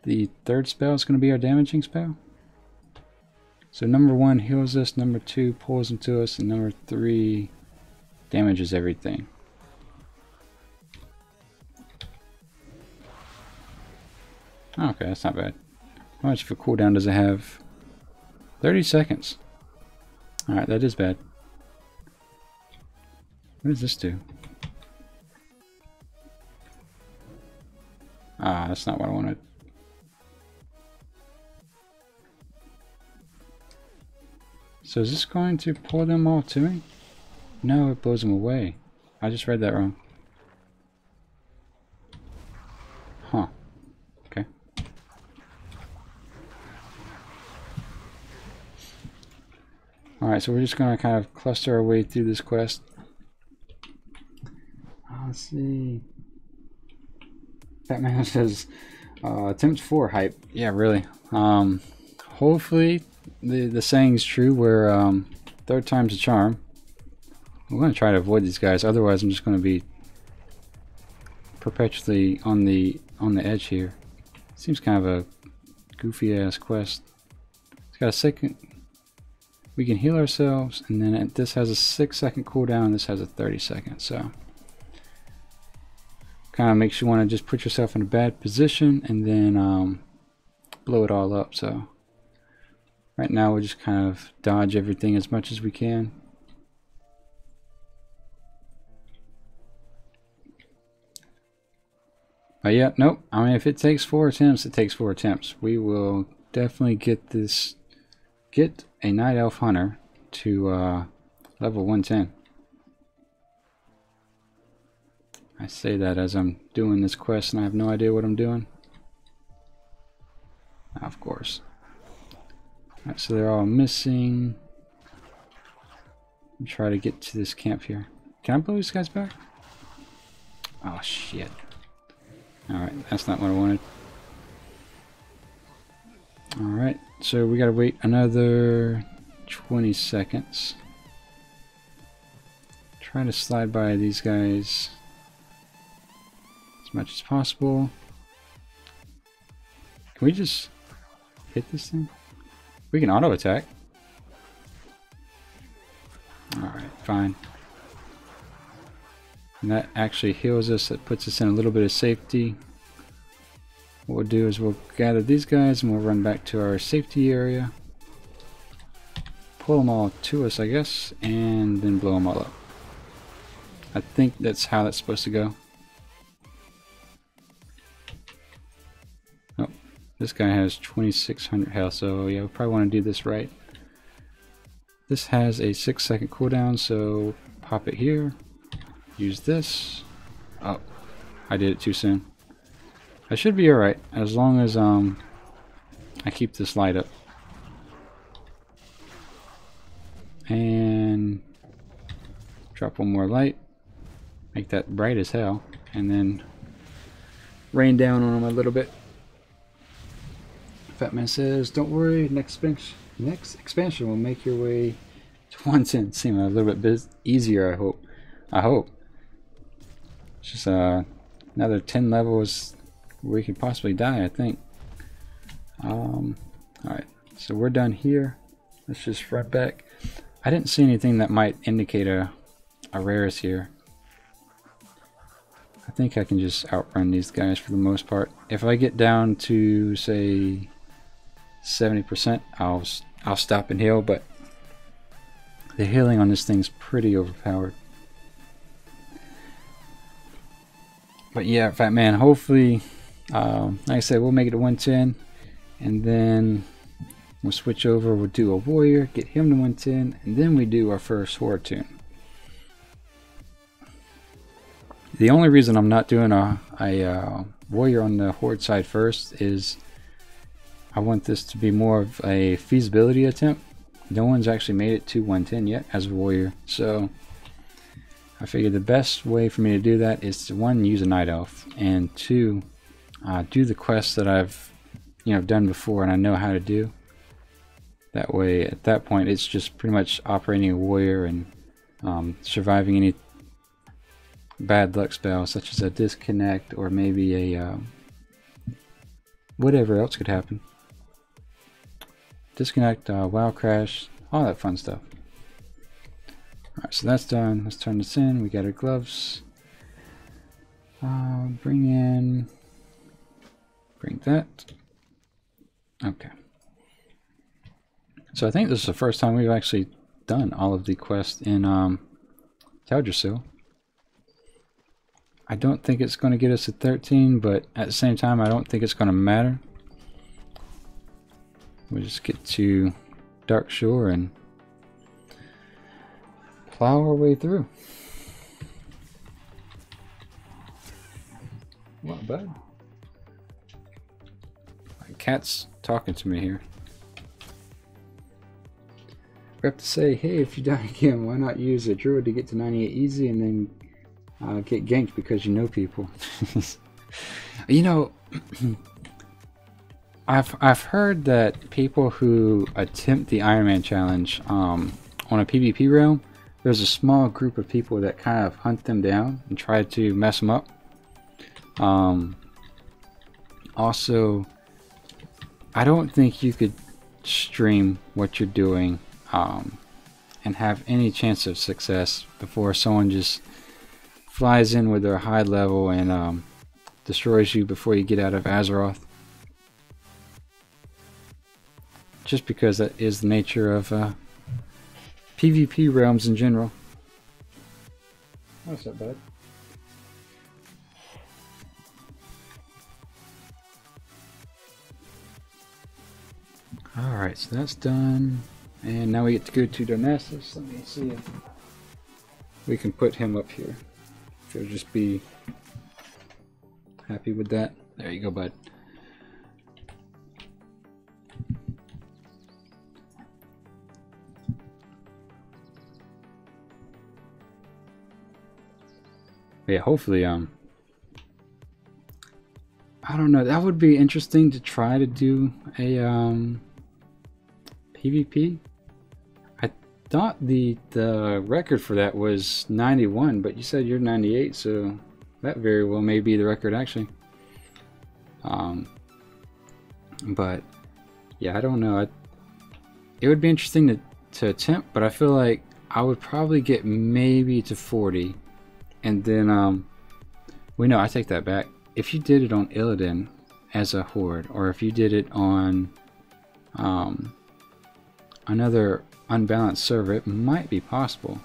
the third spell is going to be our damaging spell. So number 1 heals us, number 2 pulls into us, and number 3 damages everything. Okay, that's not bad. How much of a cooldown does it have? 30 seconds. Alright, that is bad. What does this do? Ah, that's not what I wanted. So is this going to pull them all to me? No, it blows them away. I just read that wrong. Huh. Okay. Alright, so we're just going to kind of cluster our way through this quest. Let's see. Batman says, attempt 4 hype. Yeah, really. Hopefully the saying's true where third time's a charm. I'm going to try to avoid these guys, otherwise I'm just going to be perpetually on the edge here. Seems kind of a goofy ass quest. It's got a second. We can heal ourselves, and then this has a 6-second cooldown, and this has a 30-second. So kind of makes you want to just put yourself in a bad position and then blow it all up. So right now we'll just kind of dodge everything as much as we can. But yeah, nope. I mean, if it takes 4 attempts, it takes 4 attempts. We will definitely get a Night Elf Hunter to level 110. I say that as I'm doing this quest and I have no idea what I'm doing. Of course. Alright, so they're all missing. I'll try to get to this camp here. Can I blow these guys back? Oh shit. Alright, that's not what I wanted. Alright, so we gotta wait another 20 seconds. Try to slide by these guys as much as possible. Can we just hit this thing? We can auto attack. Alright, fine. And that actually heals us. That puts us in a little bit of safety. What we'll do is we'll gather these guys and we'll run back to our safety area. Pull them all to us, I guess, and then blow them all up. I think that's how that's supposed to go. Nope. This guy has 2600 health, so yeah, we probably want to do this right. This has a 6-second cooldown, so pop it here. Use this. Up. I did it too soon. I should be alright as long as I keep this light up. And drop one more light. Make that bright as hell. And then rain down on them a little bit. Fat Man says, don't worry, next expansion will make your way to 110 seem a little bit easier, I hope. It's just another 10 levels where we could possibly die, I think. Alright, so we're done here. Let's just front back. I didn't see anything that might indicate a rares here. I think I can just outrun these guys for the most part. If I get down to, say, 70%, I'll stop and heal, but the healing on this thing's pretty overpowered. But yeah, Fat Man, hopefully, like I said, we'll make it to 110, and then we'll switch over, we'll do a warrior, get him to 110, and then we do our first horde tune. The only reason I'm not doing a warrior on the horde side first is I want this to be more of a feasibility attempt. No one's actually made it to 110 yet as a warrior, so I figured the best way for me to do that is to, one, use a night elf, and two, do the quests that I've done before and I know how to do. That way, at that point, it's just pretty much operating a warrior and surviving any bad luck spell, such as a disconnect or maybe a whatever else could happen. Disconnect, WoW crash, all that fun stuff. Alright, so that's done. Let's turn this in. We got our gloves. Bring that. Okay. So I think this is the first time we've actually done all of the quests in Teldrassil. I don't think it's going to get us to 13, but at the same time, I don't think it's going to matter. We'll just get to Dark Shore and plow our way through. Not bad. My cat's talking to me here. We have to say, hey, if you die again, why not use a druid to get to 98 easy and then get ganked because you know people. You know, I've heard that people who attempt the Ironman challenge on a PvP realm, there's a small group of people that kind of hunt them down and try to mess them up. Also, I don't think you could stream what you're doing and have any chance of success before someone just flies in with their high level and destroys you before you get out of Azeroth. Just because that is the nature of PvP realms in general. What's up, bud? Alright, so that's done. And now we get to go to Darnassus. Let me see if we can put him up here. If you'll just be happy with that. There you go, bud. Yeah, hopefully, I don't know, that would be interesting to try to do a, PvP. I thought the record for that was 91, but you said you're 98, so that very well may be the record, actually. But, yeah, I don't know. It would be interesting to attempt, but I feel like I would probably get maybe to 40. And then, well, no, I take that back. If you did it on Illidan as a horde, or if you did it on another unbalanced server, it might be possible.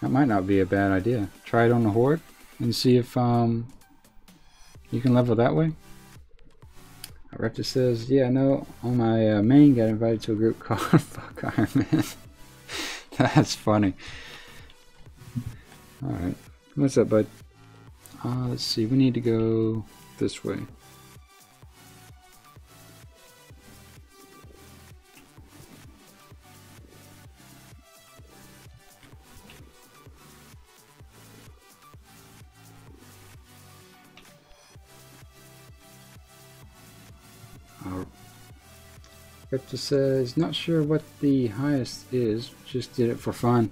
That might not be a bad idea. Try it on the horde and see if you can level that way. Reptus says, yeah, no, on my main got invited to a group called Fuck Ironman. That's funny. Alright, what's up, bud? Let's see, we need to go this way. Crypto says, not sure what the highest is, just did it for fun.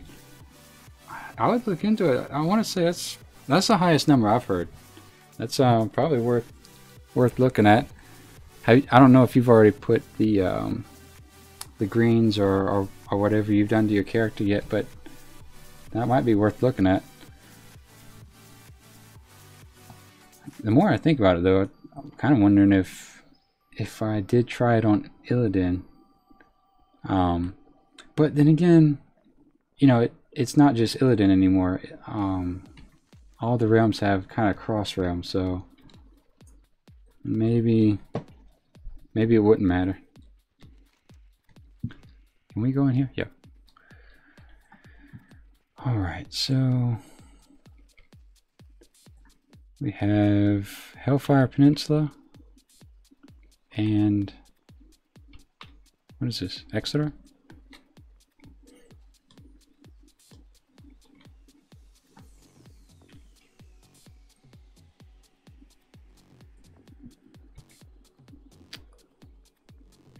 I would look into it. I want to say that's the highest number I've heard. That's probably worth looking at. I don't know if you've already put the greens or whatever you've done to your character yet, but that might be worth looking at. The more I think about it, though, I'm kind of wondering if I did try it on Illidan. But then again, you know, it's not just Illidan anymore. All the realms have kind of cross realms, so maybe it wouldn't matter. Can we go in here? Yep. Alright, so we have Hellfire Peninsula. And what is this? Exeter?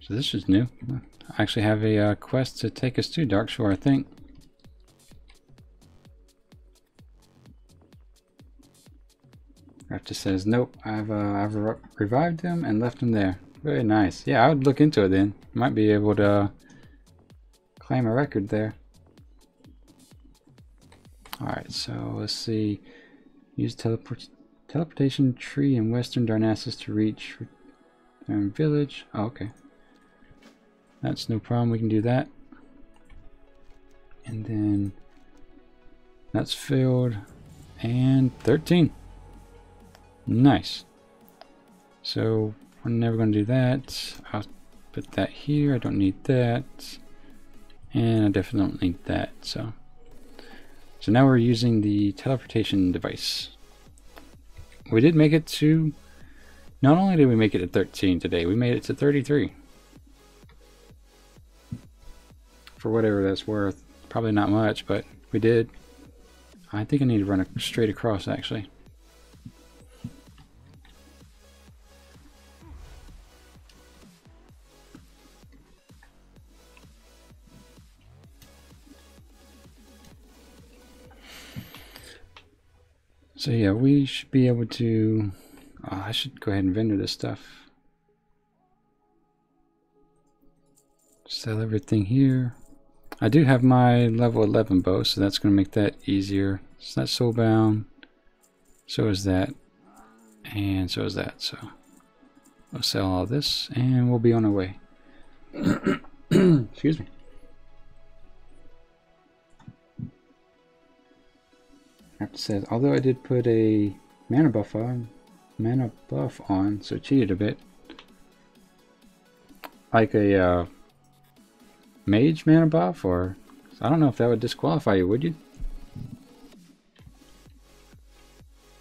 So this is new. I actually have a quest to take us to Darkshore, I think. Raptor says, nope, I've revived him and left him there. Very nice. Yeah, I would look into it then. Might be able to claim a record there. Alright, so let's see. Use teleportation tree in western Darnassus to reach village. Oh, okay. That's no problem. We can do that. And then that's filled. And 13. Nice. So we're never going to do that. I'll put that here. I don't need that. And I definitely don't need that. So now we're using the teleportation device. We did make it to... Not only did we make it to 13 today, we made it to 33. For whatever that's worth. Probably not much, but we did. I think I need to run straight across, actually. So yeah, we should be able to... I should go ahead and vendor this stuff. Sell everything here. I do have my level 11 bow, so that's going to make that easier. So that's soulbound. So is that. And so is that. So we'll sell all this and we'll be on our way. Excuse me. After says, although I did put a mana buff on, so it cheated a bit. Like a mage mana buff, or I don't know if that would disqualify you, would you?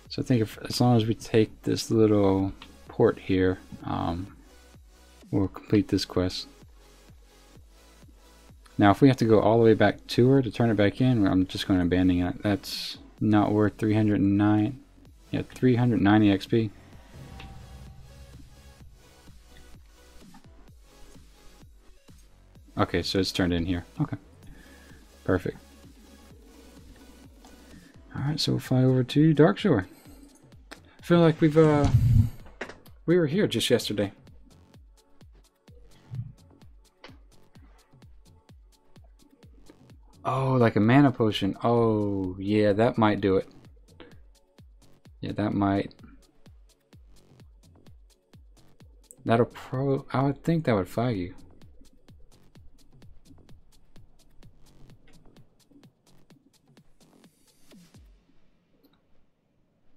So I think as long as we take this little port here, we'll complete this quest. Now if we have to go all the way back to her to turn it back in, I'm just going to abandon it. That's not worth 390 XP. Okay, so it's turned in here. Okay, perfect. Alright, so we'll fly over to Darkshore. I feel like we were here just yesterday. Oh, like a mana potion. Oh, yeah, that might do it. Yeah, that might. That'll I would think that would flag you.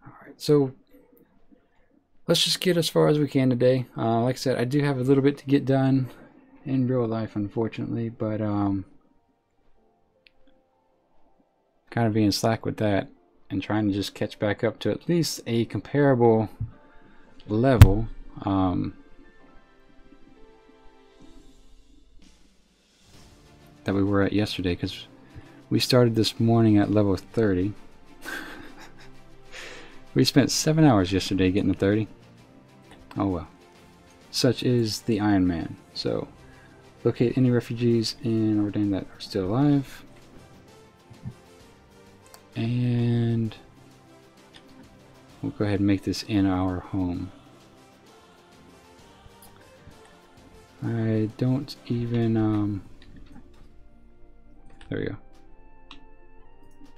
Alright, so let's just get as far as we can today. Like I said, I do have a little bit to get done in real life, unfortunately, but kind of being slack with that. and trying to just catch back up to at least a comparable level. That we were at yesterday, because we started this morning at level 30. We spent 7 hours yesterday getting to 30. Oh well. Such is the Ironman. So, locate any refugees in Ordain that are still alive. And we'll go ahead and make this in our home. I don't even, there we go.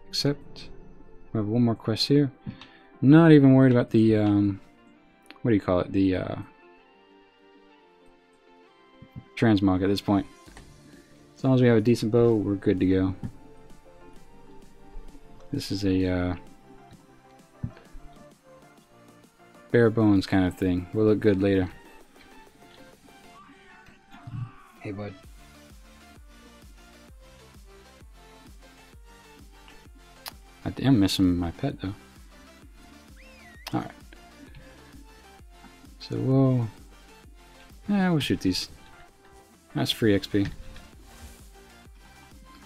Accept. We have one more quest here. Not even worried about the, what do you call it? The, transmog at this point. As long as we have a decent bow, we're good to go. This is a, bare bones kind of thing. Will look good later. Hey, bud. I am missing my pet though. Alright. So we'll shoot these. That's free XP.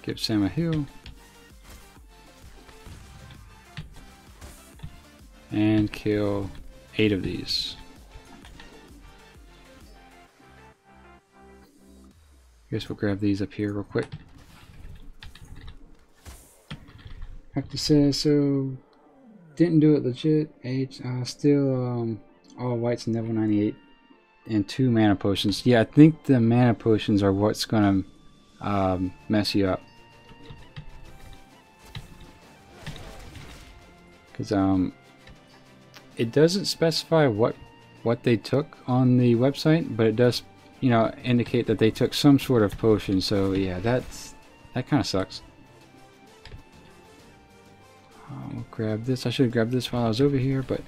Give Sam a heal. And kill 8 of these. Guess we'll grab these up here real quick. Have to say, so didn't do it legit. Age still all whites and level 98 and 2 mana potions. Yeah, I think the mana potions are what's gonna mess you up, because it doesn't specify what they took on the website, but it does, you know, indicate that they took some sort of potion. So yeah, that kind of sucks. We'll grab this. I should have grabbed this while I was over here, but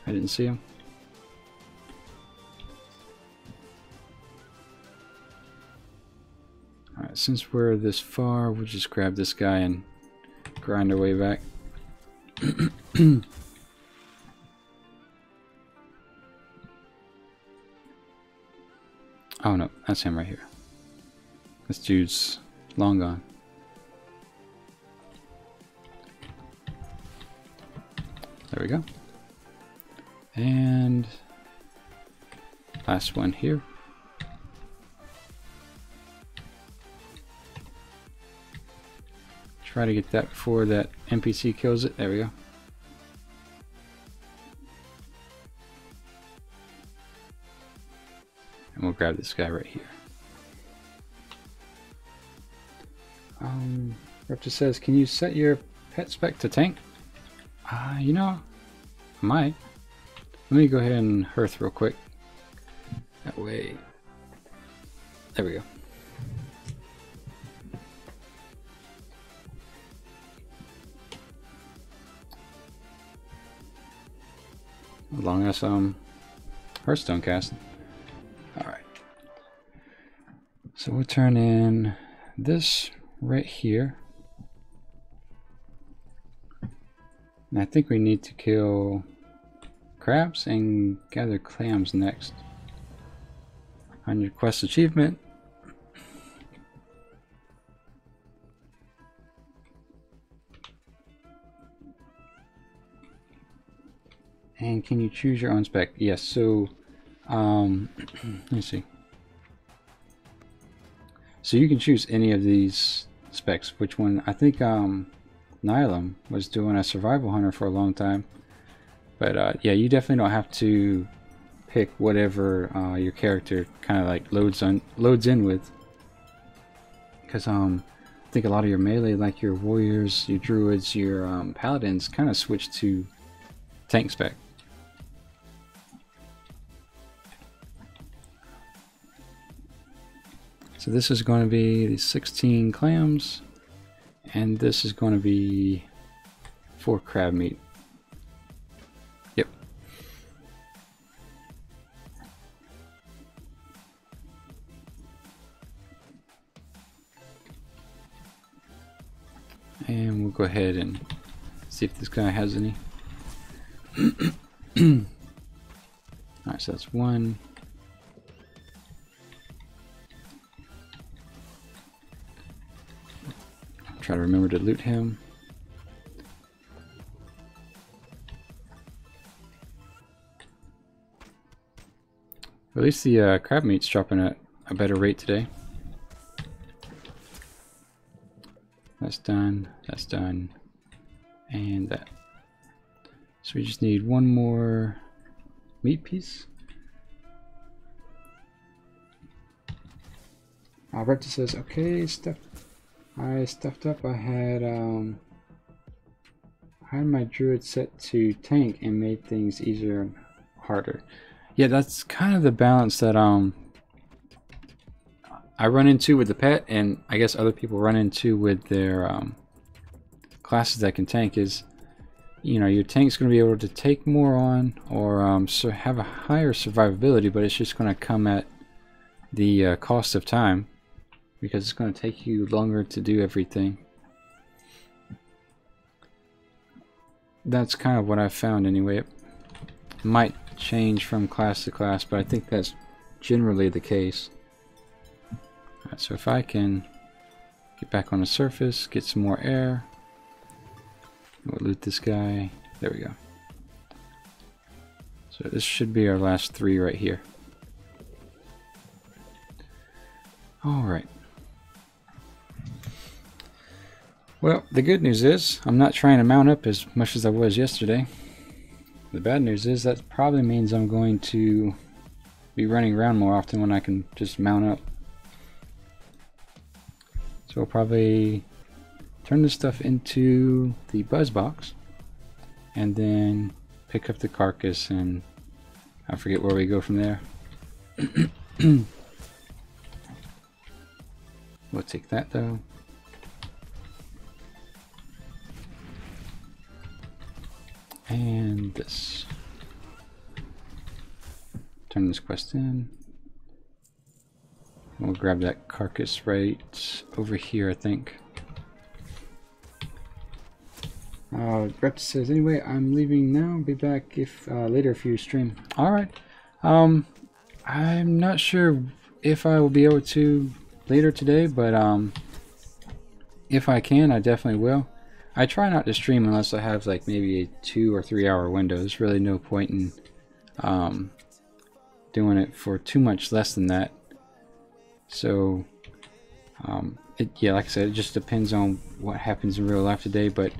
I didn't see him. Alright, since we're this far, we'll just grab this guy and grind our way back. Oh no, that's him right here. This dude's long gone. There we go. And last one here. Try to get that before that NPC kills it. There we go. And we'll grab this guy right here. Rep just says, can you set your pet spec to tank? You know, I might. Let me go ahead and hearth real quick. That way. There we go. As long as Hearthstone cast. Alright. So we'll turn in this right here. And I think we need to kill crabs and gather clams next. 100 quest achievement. And can you choose your own spec? Yes, so let me see. So you can choose any of these specs. Which one? I think Nylum was doing a survival hunter for a long time. But yeah, you definitely don't have to pick whatever your character kind of like loads in with. Because I think a lot of your melee, like your warriors, your druids, your paladins, kind of switch to tank spec. So this is going to be the 16 clams, and this is going to be 4 crab meat. Yep. And we'll go ahead and See if this guy has any. Alright, so that's one. Try to remember to loot him. At least the crab meat's dropping at a better rate today. That's done, and that. So we just need one more meat piece. Alberta says, okay, I stuffed up. I had my druid set to tank and made things easier and harder. Yeah, that's kind of the balance that I run into with the pet, and I guess other people run into with their classes that can tank. Is, you know, your tank's going to be able to take more on, or so have a higher survivability, but it's just going to come at the cost of time, because it's going to take you longer to do everything. That's kind of what I've found anyway. It might change from class to class, but I think that's generally the case. Alright, so if I can get back on the surface, get some more air, we'll loot this guy. There we go. So this should be our last 3 right here. Alright. Well, the good news is I'm not trying to mount up as much as I was yesterday. The bad news is that probably means I'm going to be running around more often when I can just mount up. So I'll probably turn this stuff into the buzz box and then pick up the carcass, and I forget where we go from there. We'll take that though. And this. Turn this quest in. We'll grab that carcass right over here, I think. Brett says, anyway, I'm leaving now. Be back if later if you stream. Alright. I'm not sure if I will be able to later today, but if I can, I definitely will. I try not to stream unless I have like maybe a 2 or 3 hour window. There's really no point in doing it for too much less than that. So yeah, like I said, it just depends on what happens in real life today, but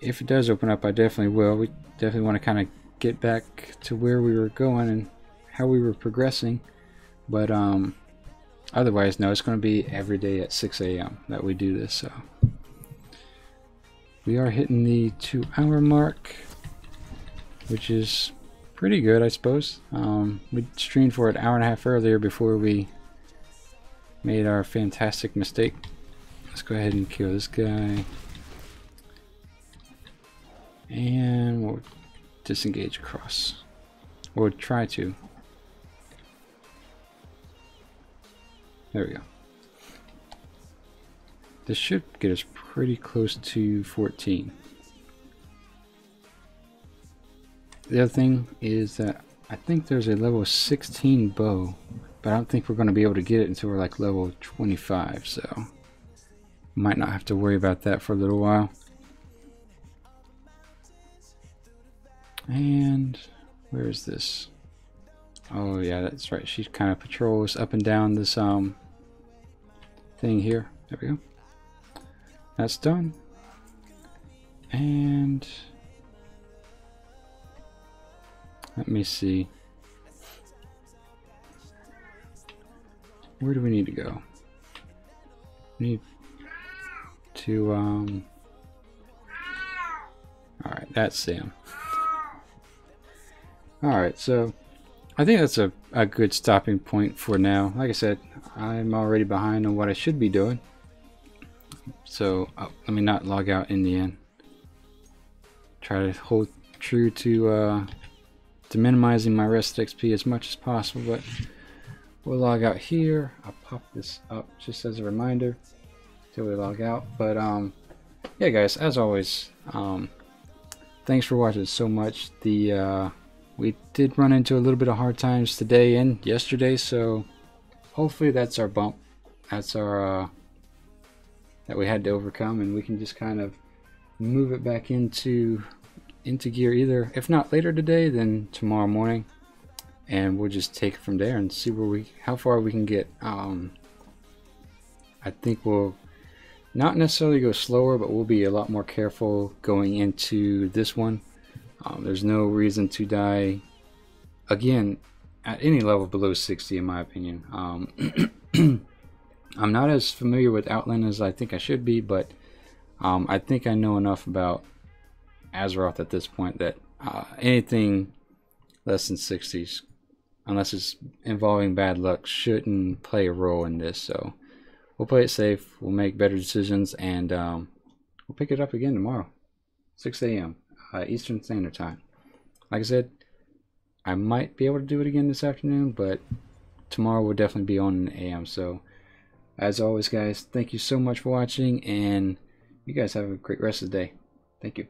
if it does open up, I definitely will. We definitely want to kind of get back to where we were going and how we were progressing, but otherwise, no, it's going to be every day at 6 a.m. that we do this. So we are hitting the 2 hour mark, which is pretty good, I suppose. We streamed for an hour and a half earlier before we made our fantastic mistake. Let's go ahead and kill this guy. And we'll disengage across. Or try to. There we go. This should get us pretty close to 14. The other thing is that I think there's a level 16 bow, but I don't think we're going to be able to get it until we're like level 25, so might not have to worry about that for a little while. And where is this? Oh yeah, that's right. She kind of patrols up and down this thing here. There we go. That's done. And let me see. Where do we need to go? We need to alright, that's Sam. Alright, so I think that's a good stopping point for now. Like I said, I'm already behind on what I should be doing. So let me not log out in the end. Try to hold true to minimizing my rest XP as much as possible, but we'll log out here. I'll pop this up just as a reminder till we log out. But yeah, guys, as always, thanks for watching so much. We did run into a little bit of hard times today and yesterday, so hopefully that's our bump. That's our that we had to overcome, and we can just kind of move it back into gear, either if not later today, then tomorrow morning, and we'll just take it from there and see where how far we can get. I think we'll not necessarily go slower, but we'll be a lot more careful going into this one. There's no reason to die again at any level below 60, in my opinion. I'm not as familiar with Outland as I think I should be, but I think I know enough about Azeroth at this point that anything less than 60s, unless it's involving bad luck, shouldn't play a role in this. So we'll play it safe, we'll make better decisions, and we'll pick it up again tomorrow, 6 a.m. Eastern Standard Time. Like I said, I might be able to do it again this afternoon, but tomorrow will definitely be on in the AM. So as always, guys, thank you so much for watching, and you guys have a great rest of the day. Thank you.